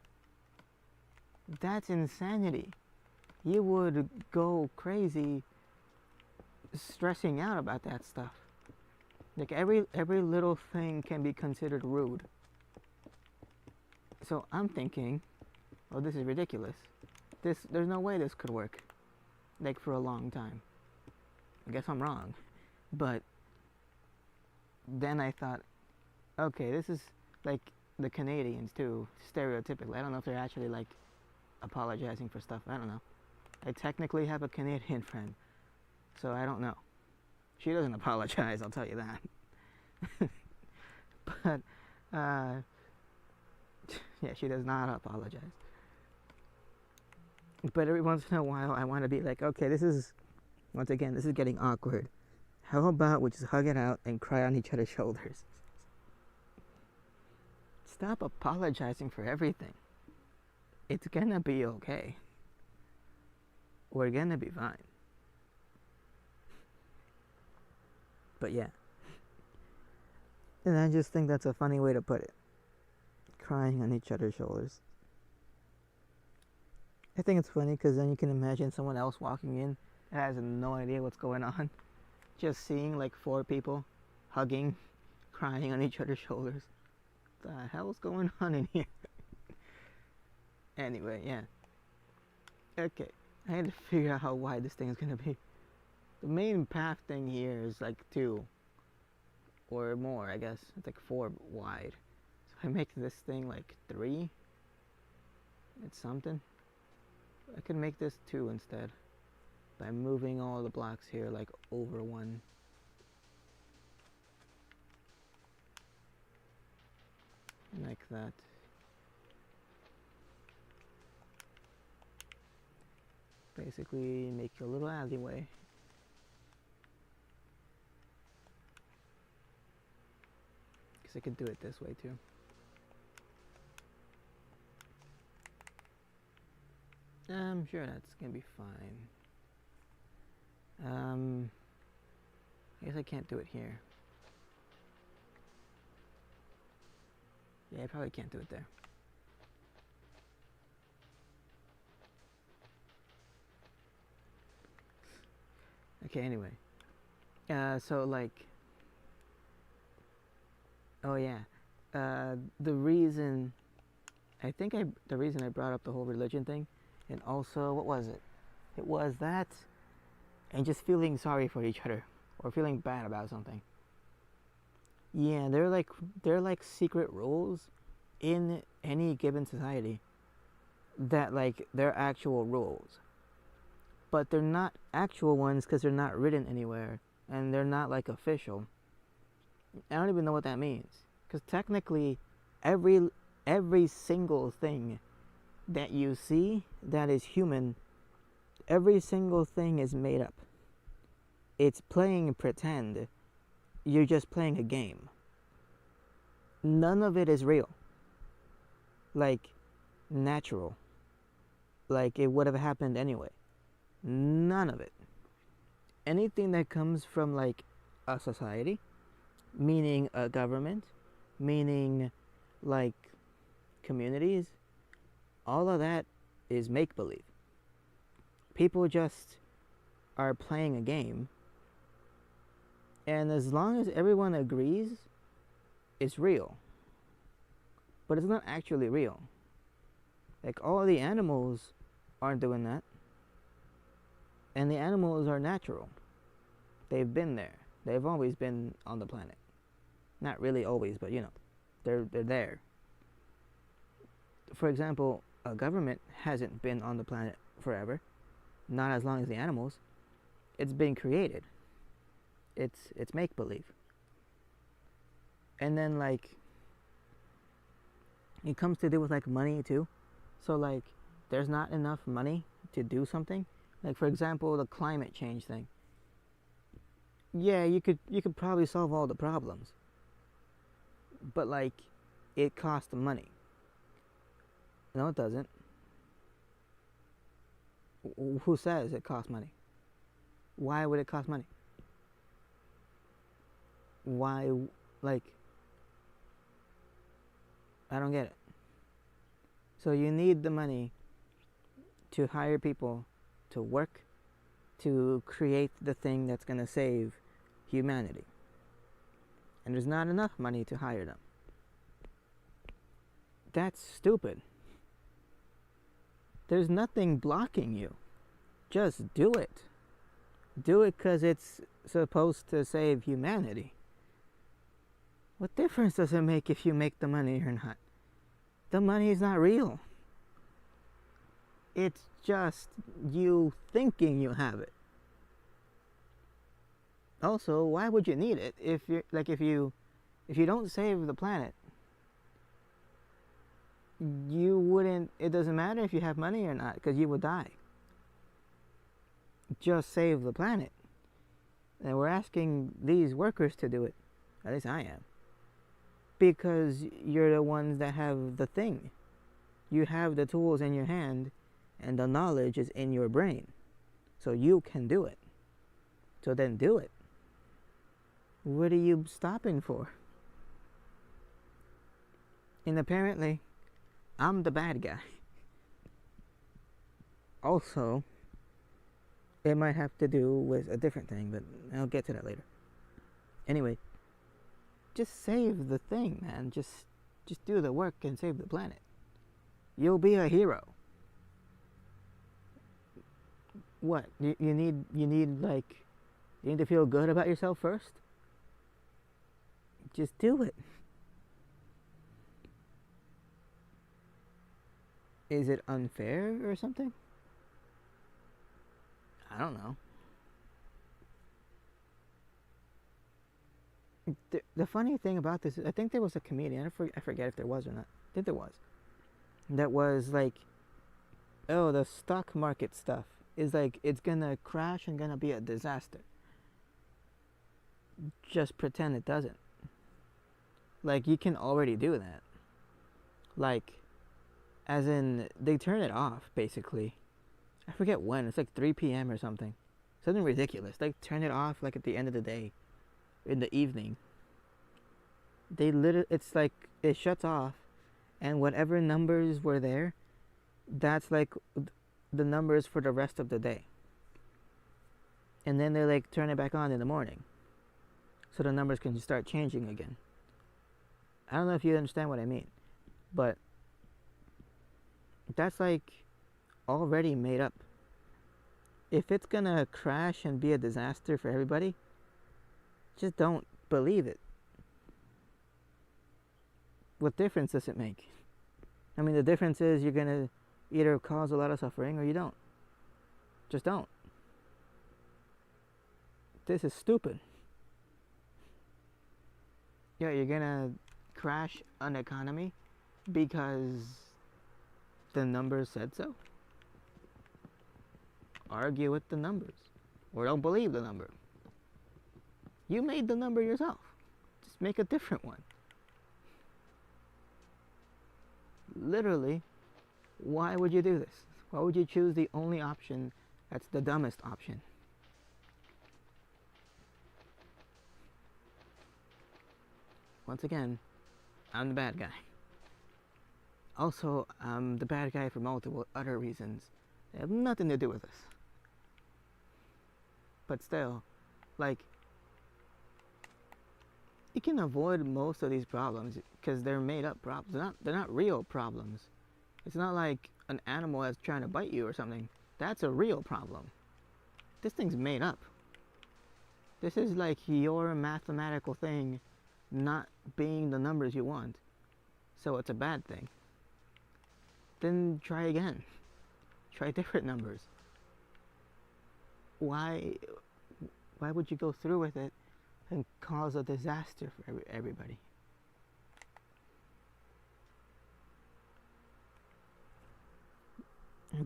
That's insanity. You would go crazy stressing out about that stuff. Like every little thing can be considered rude. So I'm thinking, oh, this is ridiculous. There's no way this could work, like for a long time. I guess I'm wrong, but then I thought, okay, this is like the Canadians too, stereotypically. I don't know if they're actually like apologizing for stuff. I don't know. I technically have a Canadian friend, so I don't know. She doesn't apologize, I'll tell you that. But yeah, she does not apologize. But every once in a while, I want to be like, okay, this is getting awkward. How about we just hug it out and cry on each other's shoulders? Stop apologizing for everything. It's gonna be okay. We're gonna be fine. But yeah. And I just think that's a funny way to put it. Crying on each other's shoulders. I think it's funny because then you can imagine someone else walking in that has no idea what's going on. Just seeing like 4 people hugging, crying on each other's shoulders. What the hell's going on in here? Anyway, yeah. Okay, I had to figure out how wide this thing is gonna be. The main path thing here is like 2 or more, I guess. It's like 4 wide. So I make this thing like 3. It's something. I could make this 2 instead by moving all the blocks here like over 1. Like that. Basically make your little alleyway. Because I could do it this way too. I'm sure that's gonna be fine. I guess I can't do it here. Yeah, I probably can't do it there. Okay, anyway. So like, oh yeah, the reason I brought up the whole religion thing, and also what was it? It was that, and just feeling sorry for each other or feeling bad about something. Yeah, they're like secret rules in any given society that like they're actual rules. But they're not actual ones because they're not written anywhere and they're not like official. I don't even know what that means because technically every single thing that you see that is human, every single thing is made up. It's playing pretend. You're just playing a game. None of it is real. Like natural. Like it would have happened anyway. None of it. Anything that comes from like a society, meaning a government, meaning like communities, all of that is make-believe. People just are playing a game, and as long as everyone agrees, it's real. But it's not actually real. Like all the animals aren't doing that. And the animals are natural. They've been there. They've always been on the planet. Not really always, but you know, they're there. For example, a government hasn't been on the planet forever. Not as long as the animals. It's been created. It's make believe. And then like it comes to do with like money too. So like there's not enough money to do something. Like for example, the climate change thing. Yeah, you could probably solve all the problems. But like it costs money. No, it doesn't. Who says it costs money? Why would it cost money? Why, like, I don't get it. So you need the money to hire people to work to create the thing that's going to save humanity. And there's not enough money to hire them. That's stupid. There's nothing blocking you. Just do it. Do it because it's supposed to save humanity. What difference does it make if you make the money or not? The money is not real. It's just you thinking you have it. Also, why would you need it if you don't save the planet? You wouldn't. It doesn't matter if you have money or not because you will die. Just save the planet. And we're asking these workers to do it. At least I am. Because you're the ones that have the thing. You have the tools in your hand and the knowledge is in your brain. So you can do it. So then do it. What are you stopping for? And apparently, I'm the bad guy. Also, it might have to do with a different thing, but I'll get to that later. Anyway, just save the thing, man. Just do the work and save the planet. You'll be a hero. What? You need to feel good about yourself first? Just do it. Is it unfair or something? I don't know. The funny thing about this is I think there was a comedian, I forget if there was or not. I think there was. That was like, oh, the stock market stuff is like, it's gonna crash and gonna be a disaster. Just pretend it doesn't. Like, you can already do that. Like, as in, they turn it off, basically. I forget when. It's like 3 p.m. or something. Something ridiculous. They turn it off, like, at the end of the day. In the evening. It's like, it shuts off. And whatever numbers were there, that's, like, the numbers for the rest of the day. And then they, like, turn it back on in the morning. So the numbers can start changing again. I don't know if you understand what I mean. But that's like already made up. If it's gonna crash and be a disaster for everybody, just don't believe it. What difference does it make? I mean, the difference is you're gonna either cause a lot of suffering or you don't. Just don't. This is stupid. Yeah, you're gonna crash an economy because the numbers said so. Argue with the numbers. Or don't believe the number. You made the number yourself. Just make a different one. Literally, why would you do this? Why would you choose the only option that's the dumbest option? Once again, I'm the bad guy. Also, I'm the bad guy for multiple other reasons. They have nothing to do with this. But still, like, you can avoid most of these problems because they're made up problems. They're not real problems. It's not like an animal that's trying to bite you or something. That's a real problem. This thing's made up. This is like your mathematical thing not being the numbers you want. So it's a bad thing. Then try again. Try different numbers. Why would you go through with it and cause a disaster for everybody?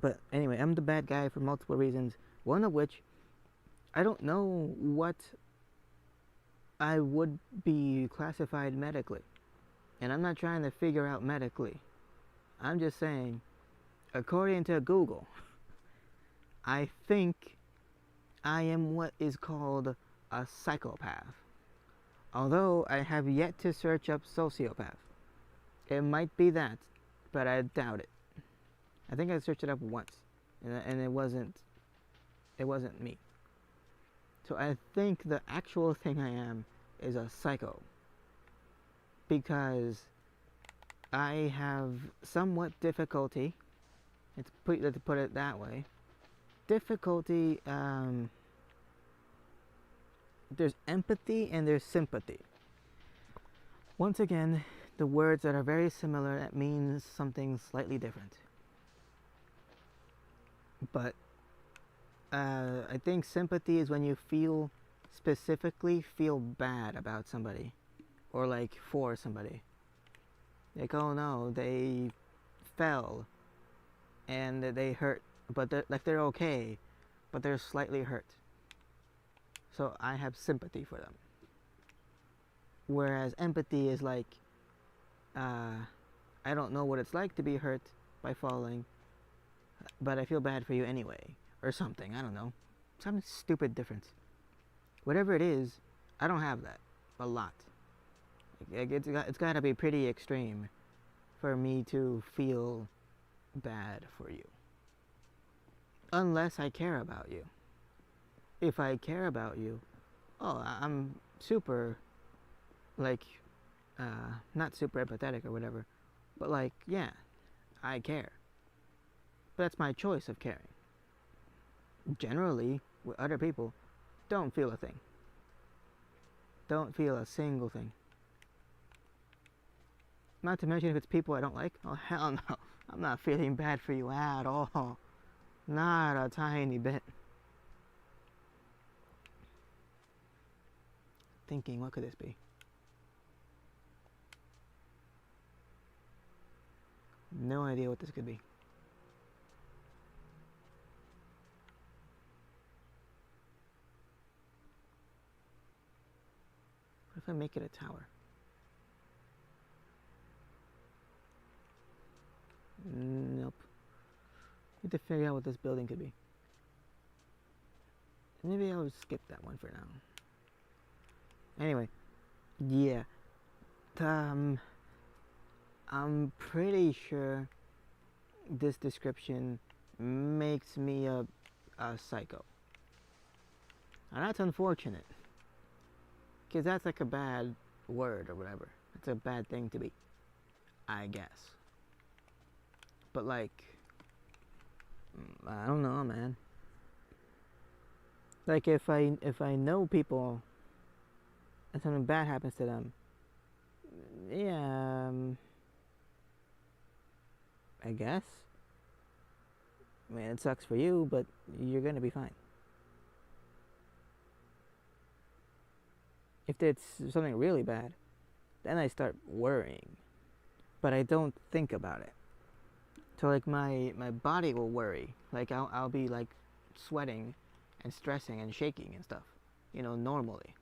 But anyway, I'm the bad guy for multiple reasons. One of which, I don't know what I would be classified medically. And I'm not trying to figure out medically. I'm just saying, according to Google, I think I am what is called a psychopath. Although I have yet to search up sociopath. It might be that, but I doubt it. I think I searched it up once, and it wasn't me. So I think the actual thing I am is a psycho. Because I have somewhat difficulty. Let's put it that way. Difficulty. There's empathy and there's sympathy. Once again, the words that are very similar that means something slightly different. But I think sympathy is when you specifically feel bad about somebody, or like for somebody. Like, oh no, they fell and they hurt, but they're okay, but they're slightly hurt. So I have sympathy for them. Whereas empathy is like, I don't know what it's like to be hurt by falling, but I feel bad for you anyway, or something. I don't know, some stupid difference. Whatever it is, I don't have that a lot. It's got to be pretty extreme for me to feel bad for you. Unless I care about you. If I care about you, I'm super, like, not super empathetic or whatever, but like, yeah, I care. But that's my choice of caring. Generally, with other people, don't feel a thing. Don't feel a single thing. Not to mention if it's people I don't like. Oh, hell no. I'm not feeling bad for you at all. Not a tiny bit. Thinking, what could this be? No idea what this could be. What if I make it a tower? Nope. Need to figure out what this building could be. Maybe I'll skip that one for now. Anyway, yeah. I'm pretty sure this description makes me a psycho. And that's unfortunate. Because that's like a bad word or whatever. It's a bad thing to be, I guess. But like, I don't know, man. Like if I know people and something bad happens to them, yeah, I guess. I mean, it sucks for you, but you're gonna be fine. If it's something really bad, then I start worrying. But I don't think about it. So like my body will worry. Like I'll be like sweating and stressing and shaking and stuff, normally.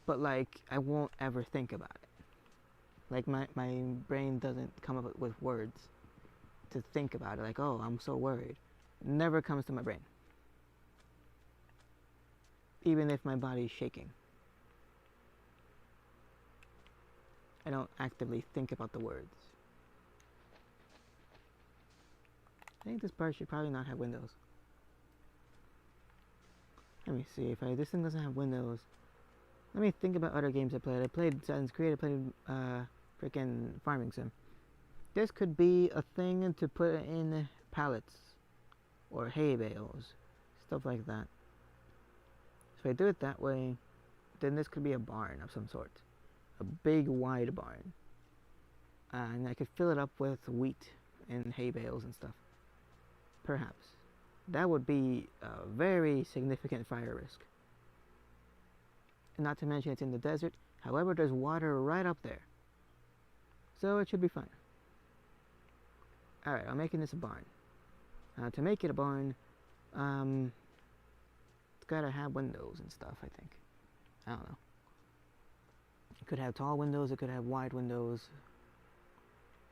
But like I won't ever think about it. Like my brain doesn't come up with words to think about it. Like, oh, I'm so worried. It never comes to my brain. Even if my body's shaking. I don't actively think about the words. I think this part should probably not have windows. Let me see if this thing doesn't have windows. Let me think about other games I played. I played Assassin's Creed. I played freaking Farming Sim. This could be a thing to put in pallets or hay bales, stuff like that. So if I do it that way, then this could be a barn of some sort, a big wide barn, and I could fill it up with wheat and hay bales and stuff. Perhaps that would be a very significant fire risk. Not to mention it's in the desert. However, there's water right up there, so it should be fine. Alright, I'm making this a barn. To make it a barn, it's gotta have windows and stuff, I think. I don't know. It could have tall windows, it could have wide windows.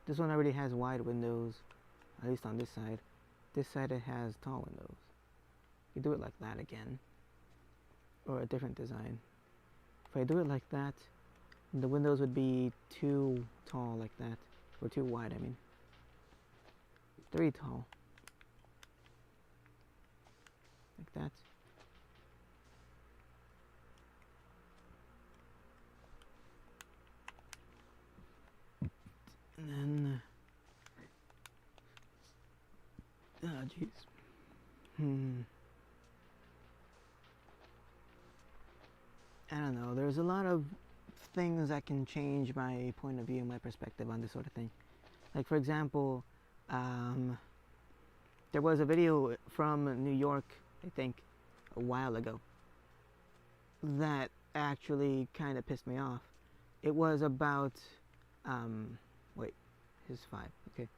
This one already has wide windows, at least on this side. This side it has tall windows. You do it like that again, or a different design. If I do it like that, the windows would be too tall like that, or too wide, I mean. 3 tall. Like that. Jeez. Hmm. I don't know. There's a lot of things that can change my point of view, my perspective on this sort of thing. Like, for example, um, there was a video from New York, I think, a while ago, that actually kind of pissed me off. It was about, wait, here's 5, okay.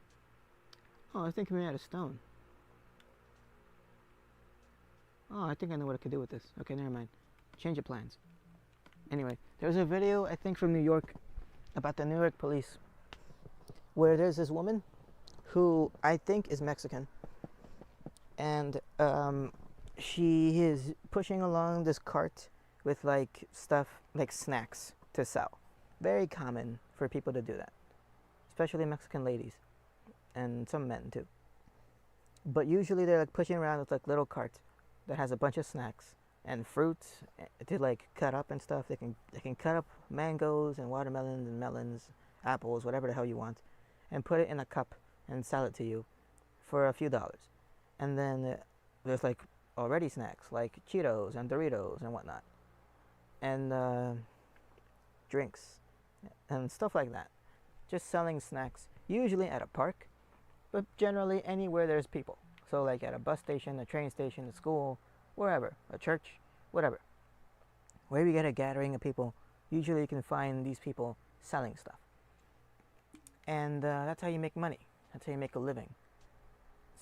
Oh, I think we made a stone. Oh, I think I know what I could do with this. Okay, never mind. Change of plans. Anyway, there's a video, I think, from New York about the New York police where there's this woman who I think is Mexican, and she is pushing along this cart with like stuff, like snacks to sell. Very common for people to do that, especially Mexican ladies and some men too. But usually they're like pushing around with like little carts that has a bunch of snacks and fruits to like cut up and stuff. They can cut up mangoes and watermelons and melons, apples, whatever the hell you want, and put it in a cup and sell it to you for a few dollars. And then there's like already snacks like Cheetos and Doritos and whatnot, and drinks and stuff like that. Just selling snacks, usually at a park, but generally anywhere there's people. So like at a bus station, a train station, a school, wherever, a church, whatever. Wherever you get a gathering of people, usually you can find these people selling stuff. And that's how you make money. That's how you make a living.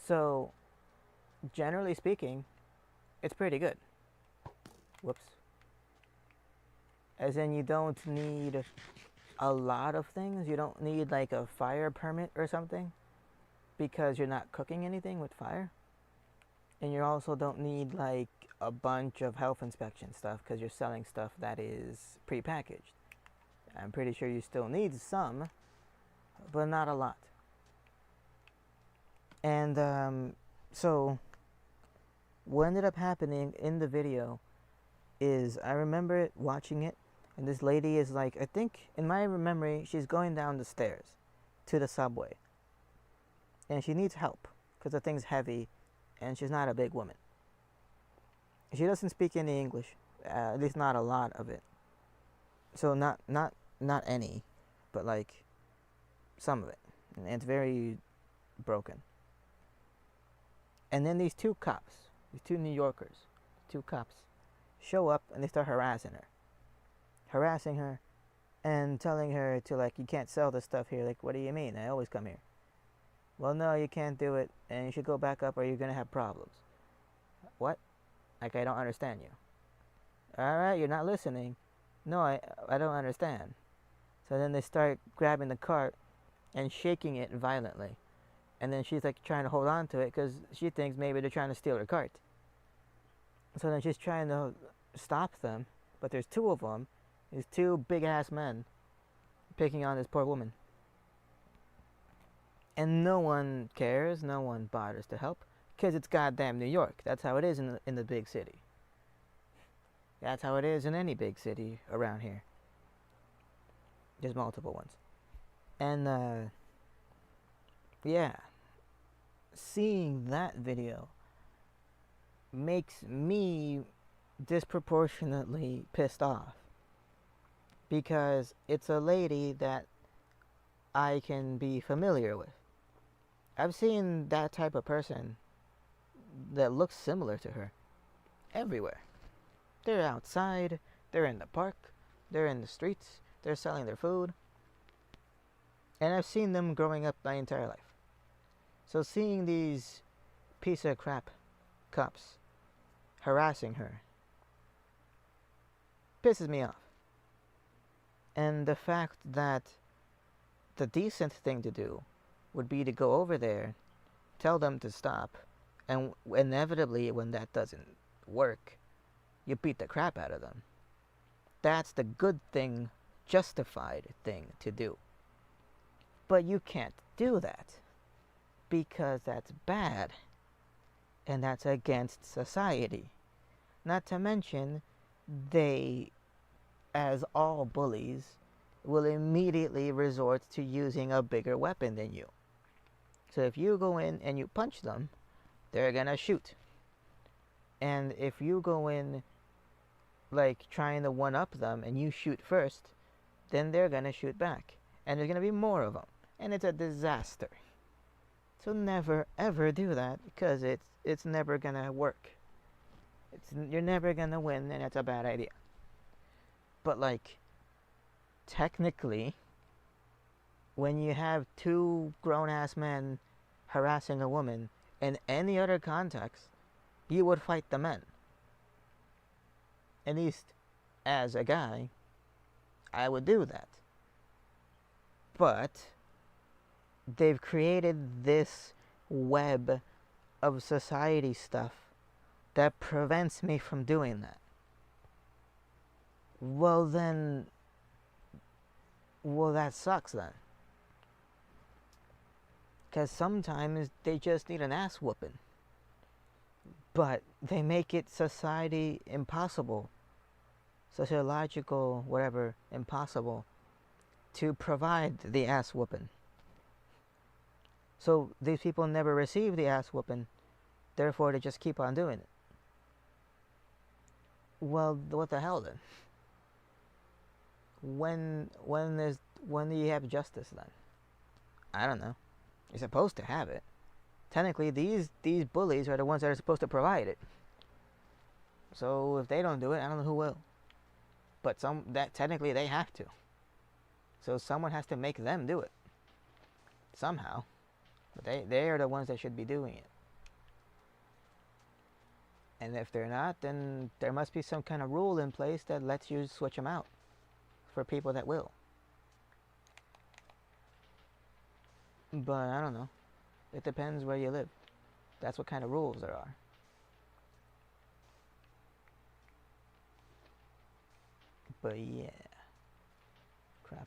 So, generally speaking, it's pretty good. Whoops. As in, you don't need a lot of things. You don't need like a fire permit or something because you're not cooking anything with fire. And you also don't need like a bunch of health inspection stuff because you're selling stuff that is prepackaged. I'm pretty sure you still need some, but not a lot. And so what ended up happening in the video is I remember watching it, and this lady is like, I think in my memory, she's going down the stairs to the subway. And she needs help because the thing's heavy and she's not a big woman. She doesn't speak any English, at least not a lot of it. So not any, but like some of it. And it's very broken. And then these two cops, these two New Yorkers, two cops, show up and they start harassing her and telling her to like, you can't sell this stuff here. Like, what do you mean? I always come here. Well, no, you can't do it, and you should go back up or you're going to have problems. What? Like, I don't understand you. Alright, you're not listening. No, I don't understand. So then they start grabbing the cart and shaking it violently. And then she's like trying to hold on to it because she thinks maybe they're trying to steal her cart. So then she's trying to stop them, but there's two of them, these two big ass men, picking on this poor woman. And no one cares, no one bothers to help, because it's goddamn New York. That's how it is in the big city. That's how it is in any big city around here. There's multiple ones. And, yeah. Seeing that video makes me disproportionately pissed off. Because it's a lady that I can be familiar with. I've seen that type of person that looks similar to her everywhere. They're outside, they're in the park, they're in the streets, they're selling their food. And I've seen them growing up my entire life. So seeing these piece of crap cops harassing her pisses me off. And the fact that the decent thing to do would be to go over there, tell them to stop, and inevitably when that doesn't work, you beat the crap out of them. That's the good thing, justified thing to do. But you can't do that because that's bad and that's against society. Not to mention, they, as all bullies, will immediately resort to using a bigger weapon than you. So if you go in and you punch them, they're gonna shoot. And if you go in like trying to one up them and you shoot first, then they're gonna shoot back. And there's gonna be more of them. And it's a disaster. So never ever do that because it's never gonna work. You're never gonna win and it's a bad idea. But like technically when you have two grown ass men harassing a woman in any other context, you would fight the men. At least as a guy, I would do that. But they've created this web of society stuff that prevents me from doing that. Well, that sucks then. Because sometimes they just need an ass whooping. But they make it society impossible, sociological, whatever, impossible to provide the ass whooping. So these people never receive the ass whooping, therefore they just keep on doing it. Well, what the hell then? When do you have justice then? I don't know. You're supposed to have it. Technically, these bullies are the ones that are supposed to provide it. So if they don't do it, I don't know who will. But technically they have to. So someone has to make them do it somehow. But they are the ones that should be doing it. And if they're not, then there must be some kind of rule in place that lets you switch them out for people that will. But I don't know. It depends where you live. That's what kind of rules there are. But yeah. Crap.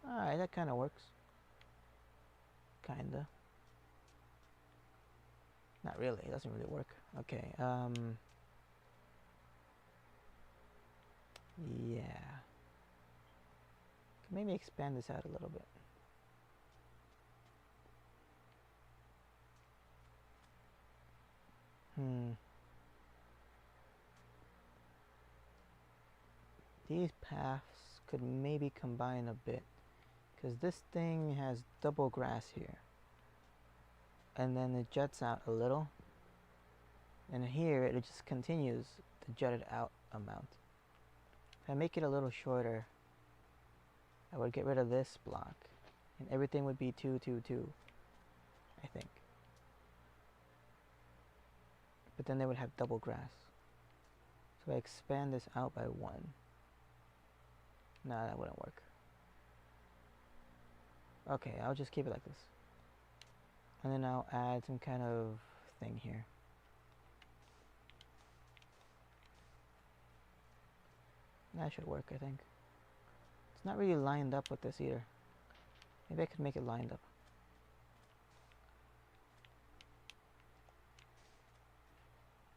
Alright, that kind of works. Kinda. Not really. It doesn't really work. Okay. Yeah. Maybe expand this out a little bit. These paths could maybe combine a bit. Because this thing has double grass here. And then it juts out a little. And here it just continues to jut it out amount. If I make it a little shorter, I would get rid of this block. And everything would be 2, 2, 2. I think. But then they would have double grass. So I expand this out by 1. Nah, that wouldn't work. Okay, I'll just keep it like this. And then I'll add some kind of thing here. That should work, I think. It's not really lined up with this either. Maybe I could make it lined up.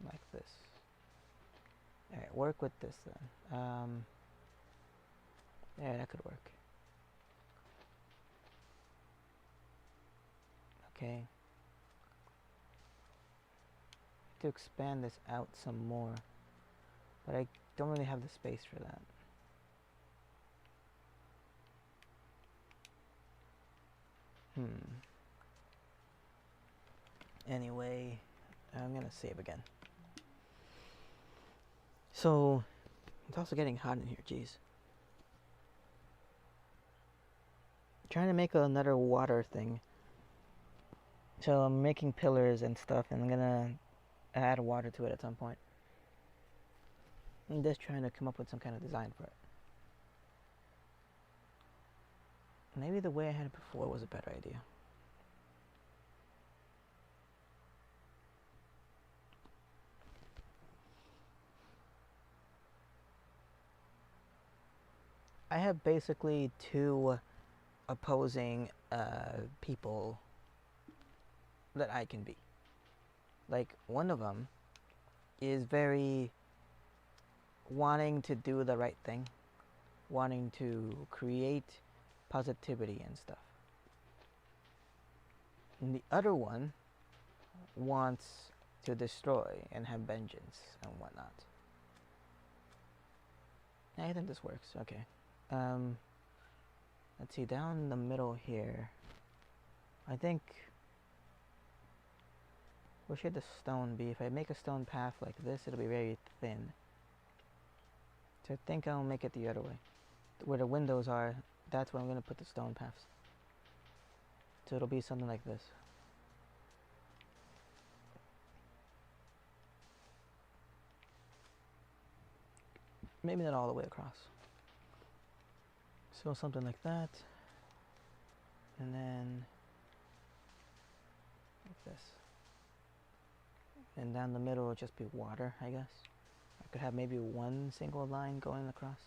Like this. Alright, work with this then. Yeah, that could work. Okay. To expand this out some more, but I don't really have the space for that. Anyway, I'm gonna save again. So, it's also getting hot in here, jeez. Trying to make another water thing. So I'm making pillars and stuff, and I'm gonna add water to it at some point. I'm just trying to come up with some kind of design for it. Maybe the way I had it before was a better idea. I have basically two opposing people that I can be. Like, one of them is very wanting to do the right thing, wanting to create positivity and stuff. And the other one wants to destroy and have vengeance and whatnot. I think this works. Okay. Let's see, down the middle here. I think, where should the stone be? If I make a stone path like this, it'll be very thin. So I think I'll make it the other way. Where the windows are, that's where I'm going to put the stone paths. So it'll be something like this. Maybe not all the way across. So something like that. And then like this. And down the middle will just be water, I guess. I could have maybe one single line going across.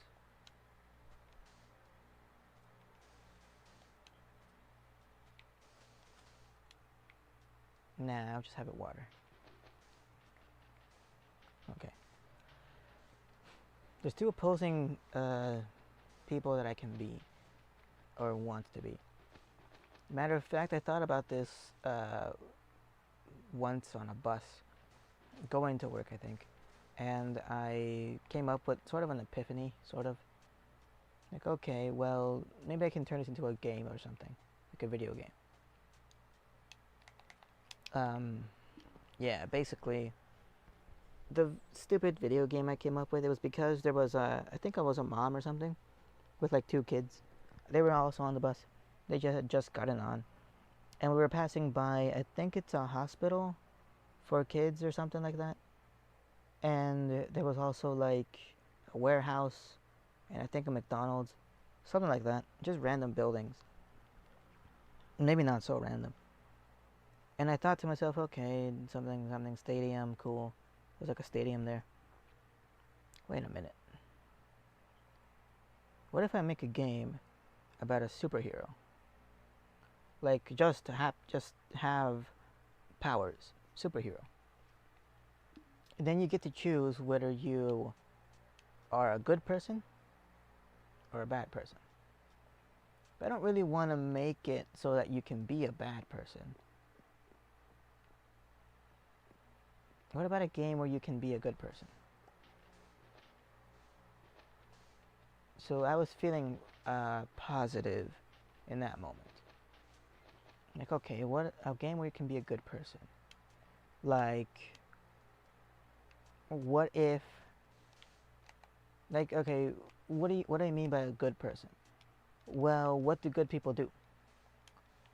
Nah, I'll just have it water. Okay. There's two opposing people that I can be, or want to be. Matter of fact, I thought about this once on a bus, going to work, I think. And I came up with sort of an epiphany, sort of. Like, okay, well, maybe I can turn this into a game or something. Like a video game. Yeah, basically, the stupid video game I came up with, it was because there was a, I think I was a mom or something, with like two kids. They were also on the bus. They had just gotten on. And we were passing by, I think it's a hospital for kids or something like that. And there was also like a warehouse, and I think a McDonald's, something like that. Just random buildings. Maybe not so random. And I thought to myself, okay, something stadium, cool. There's like a stadium there. Wait a minute. What if I make a game about a superhero? Like just have powers, superhero. And then you get to choose whether you are a good person or a bad person. But I don't really want to make it so that you can be a bad person. What about a game where you can be a good person? So I was feeling positive in that moment. Like, okay, what a game where you can be a good person? Like, what if? Like, okay, what do I mean by a good person? Well, what do good people do?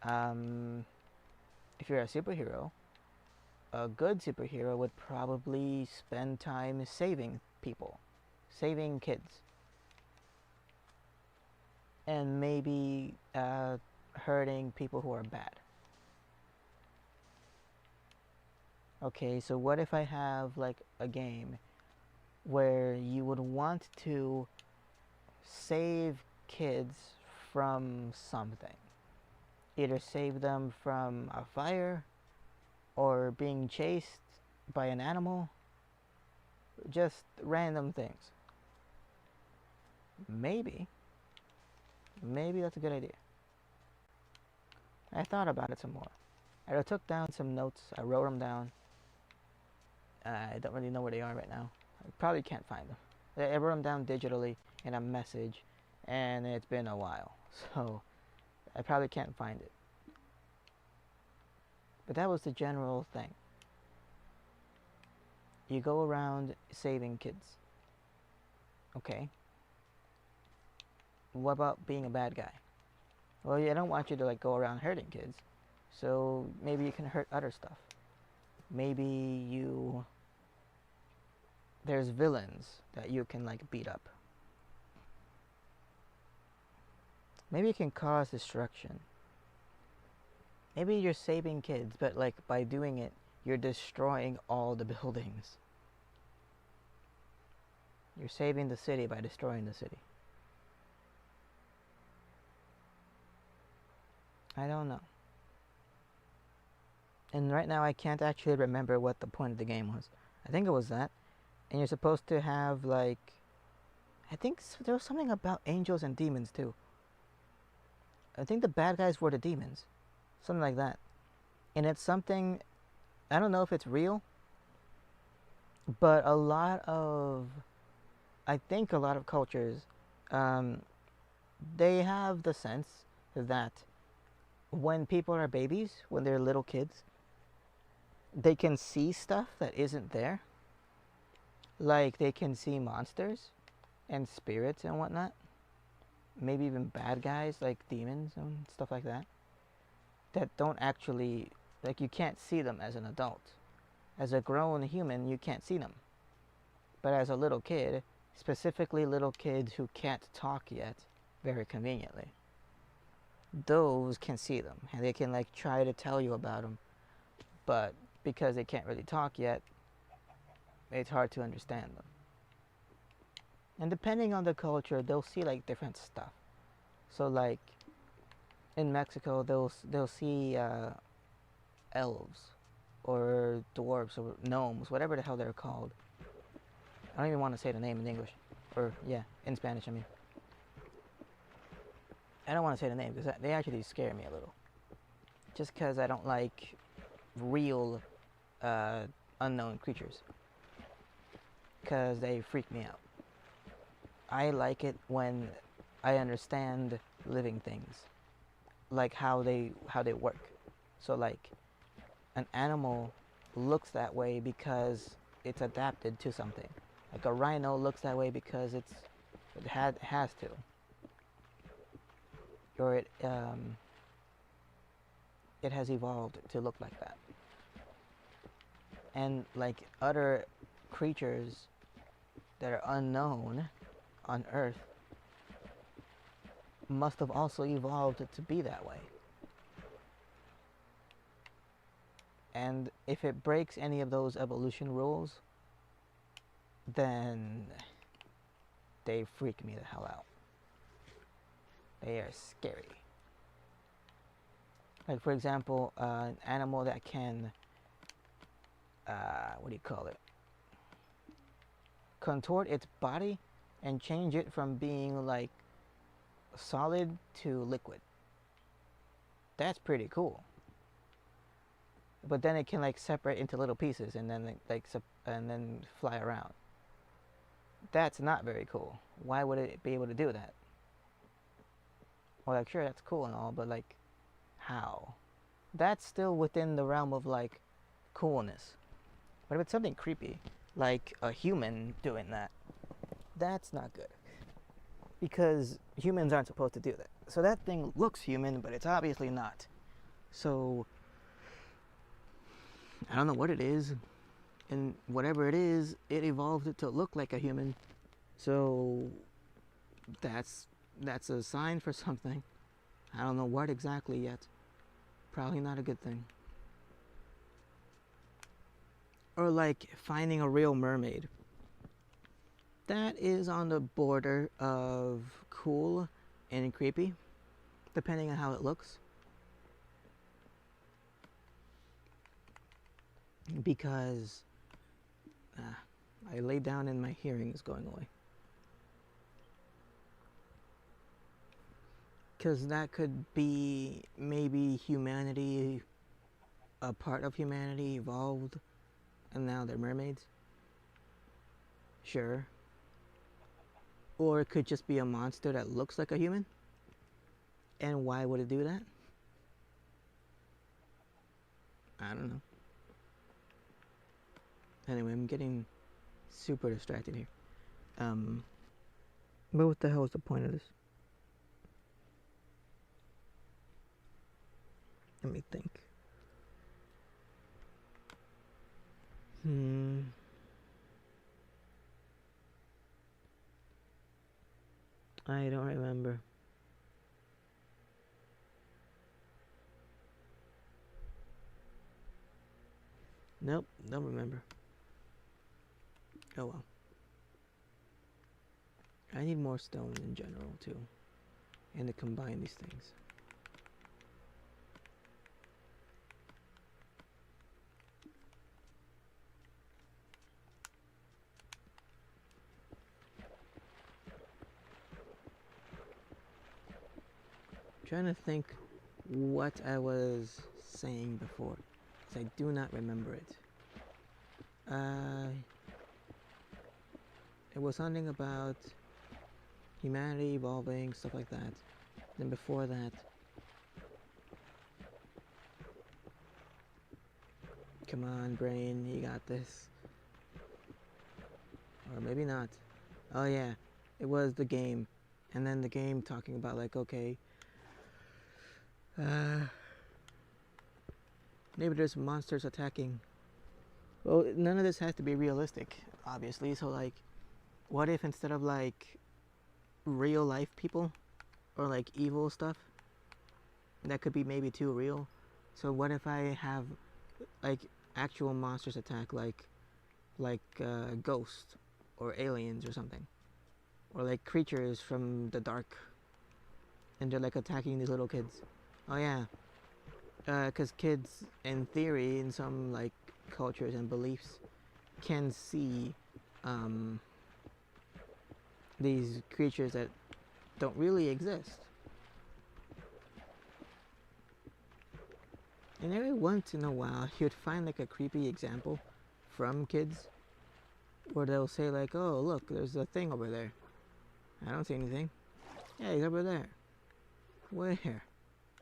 If you're a superhero, a good superhero would probably spend time saving people, saving kids, and maybe hurting people who are bad. Okay, so what if I have like a game where you would want to save kids from something? Either save them from a fire, or being chased by an animal, just random things. Maybe that's a good idea. I thought about it some more. I took down some notes, I wrote them down. I don't really know where they are right now. I probably can't find them. I wrote them down digitally in a message, and it's been a while, so I probably can't find it. But that was the general thing. You go around saving kids. Okay. What about being a bad guy? Well, I don't want you to like go around hurting kids. So maybe you can hurt other stuff. Maybe there's villains that you can like beat up. Maybe you can cause destruction. Maybe you're saving kids, but like by doing it, you're destroying all the buildings. You're saving the city by destroying the city. I don't know. And right now I can't actually remember what the point of the game was. I think it was that. And you're supposed to have like, I think there was something about angels and demons too. I think the bad guys were the demons. Something like that. And it's something, I don't know if it's real, but I think a lot of cultures, um, they have the sense that when people are babies, when they're little kids, they can see stuff that isn't there. Like they can see monsters and spirits and whatnot. Maybe even bad guys like demons and stuff like that. That don't actually, like, you can't see them as an adult. As a grown human, you can't see them. But as a little kid, specifically little kids who can't talk yet, very conveniently, those can see them. And they can, like, try to tell you about them. But because they can't really talk yet, it's hard to understand them. And depending on the culture, they'll see, like, different stuff. So, like, in Mexico, they'll see elves or dwarves or gnomes, whatever the hell they're called. I don't even want to say the name in English. Or, yeah, in Spanish, I mean. I don't want to say the name because they actually scare me a little. Just because I don't like real unknown creatures. Because they freak me out. I like it when I understand living things. Like how they work. So, like, an animal looks that way because it's adapted to something. Like a rhino looks that way because it has to, or it has evolved to look like that. And like other creatures that are unknown on Earth must have also evolved to be that way. And if it breaks any of those evolution rules, then they freak me the hell out. They are scary. Like, for example, an animal that can, what do you call it? Contort its body and change it from being like solid to liquid. That's pretty cool. But then it can like separate into little pieces and then and then fly around. That's not very cool. Why would it be able to do that? Well, like, sure, that's cool and all, but like, how? That's still within the realm of like coolness. But if it's something creepy, like a human doing that, that's not good. Because humans aren't supposed to do that. So that thing looks human, but it's obviously not. So I don't know what it is, and whatever it is, it evolved it to look like a human. So that's a sign for something. I don't know what exactly yet. Probably not a good thing. Or like finding a real mermaid. That is on the border of cool and creepy, depending on how it looks. Because I lay down and my hearing is going away. Because that could be maybe humanity, a part of humanity evolved, and now they're mermaids. Sure. Or it could just be a monster that looks like a human. And why would it do that? I don't know. Anyway, I'm getting super distracted here. But what the hell is the point of this? Let me think. I don't remember. Nope, don't remember. Oh well. I need more stone in general too. And to combine these things. I'm trying to think what I was saying before, because I do not remember it. It was something about humanity evolving, stuff like that. Then before that, come on, brain, you got this. Or maybe not. Oh yeah, it was the game. And then the game talking about like, okay, maybe there's monsters attacking. Well, none of this has to be realistic, obviously. So like, what if instead of like real life people or like evil stuff, that could be maybe too real. So what if I have like actual monsters attack, like ghosts or aliens or something, or like creatures from the dark, and they're like attacking these little kids. Oh yeah, because kids, in theory, in some like cultures and beliefs, can see these creatures that don't really exist. And every once in a while, you'd find like a creepy example from kids, where they'll say like, "Oh, look, there's a thing over there." I don't see anything. Yeah, he's over there. Where?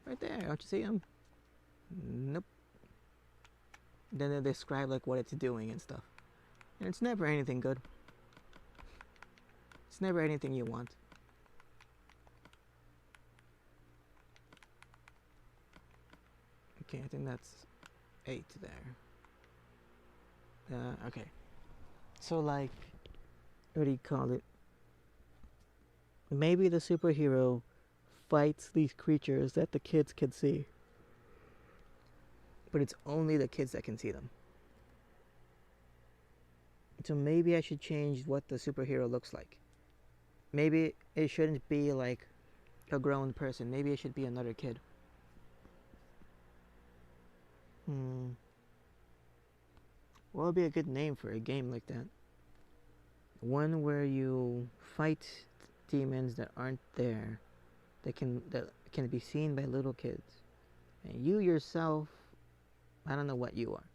Right there. Don't you see him? Nope. Then they describe like what it's doing and stuff. And it's never anything good. It's never anything you want. Okay, I think that's 8 there. Okay. So like, what do you call it? Maybe the superhero fights these creatures that the kids can see. But it's only the kids that can see them. So maybe I should change what the superhero looks like. Maybe it shouldn't be like a grown person. Maybe it should be another kid. What would be a good name for a game like that? One where you fight demons that aren't there, that can be seen by little kids, and you yourself, I don't know what you are.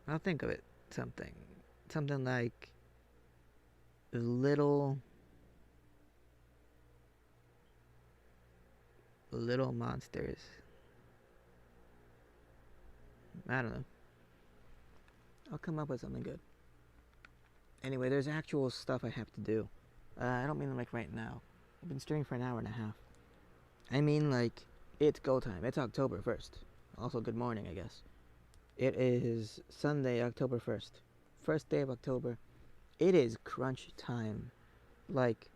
I'll think of it. Something like little monsters. I don't know. I'll come up with something good. Anyway, there's actual stuff I have to do. I don't mean like right now. I've been streaming for an hour and a half. I mean like, it's go time. It's October 1st. Also, good morning, I guess. It is Sunday, October 1st. First day of October. It is crunch time. Like,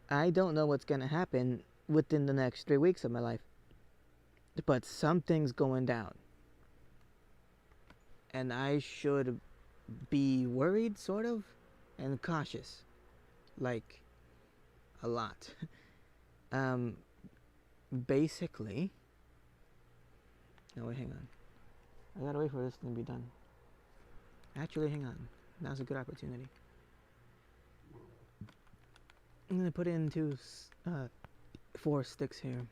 I don't know what's gonna happen within the next 3 weeks of my life. But something's going down. And I should be worried, sort of, and cautious. Like, a lot. Basically... No, wait, hang on. I gotta wait for this thing to be done. Actually, hang on. Now's a good opportunity. I'm gonna put in 4 sticks here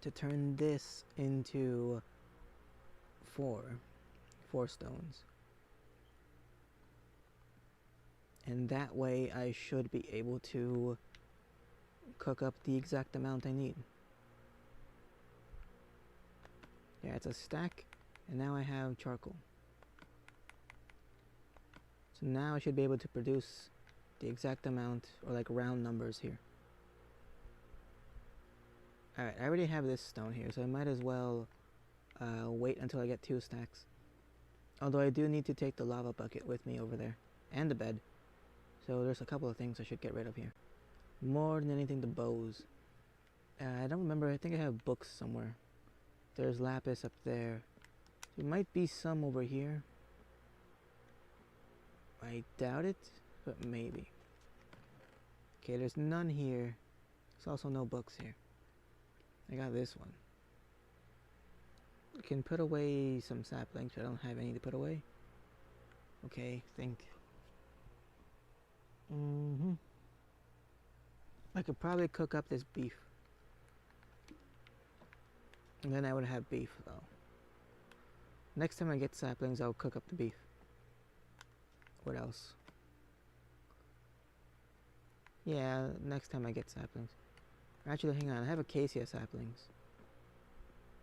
to turn this into 4 stones. And that way I should be able to cook up the exact amount I need. Yeah, it's a stack, and now I have charcoal. So now I should be able to produce the exact amount, or like round numbers here. Alright, I already have this stone here, so I might as well wait until I get 2 stacks. Although I do need to take the lava bucket with me over there, and the bed. So there's a couple of things I should get rid of here. More than anything, the bows. I don't remember, I think I have books somewhere. There's lapis up there. There might be some over here. I doubt it, but maybe. Okay, there's none here. There's also no books here. I got this one. I can put away some saplings, but I don't have any to put away. Okay, think. I could probably cook up this beef. And then I would have beef, though. Next time I get saplings, I'll cook up the beef. What else? Yeah, next time I get saplings. Actually, hang on. I have acacia saplings.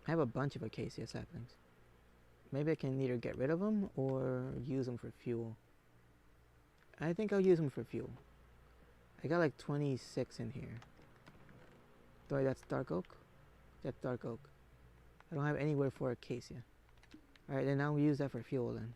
I have a bunch of acacia saplings. Maybe I can either get rid of them or use them for fuel. I think I'll use them for fuel. I got like 26 in here. Wait, that's dark oak? That's dark oak. I don't have anywhere for acacia. Alright, then I'll use that for fuel then.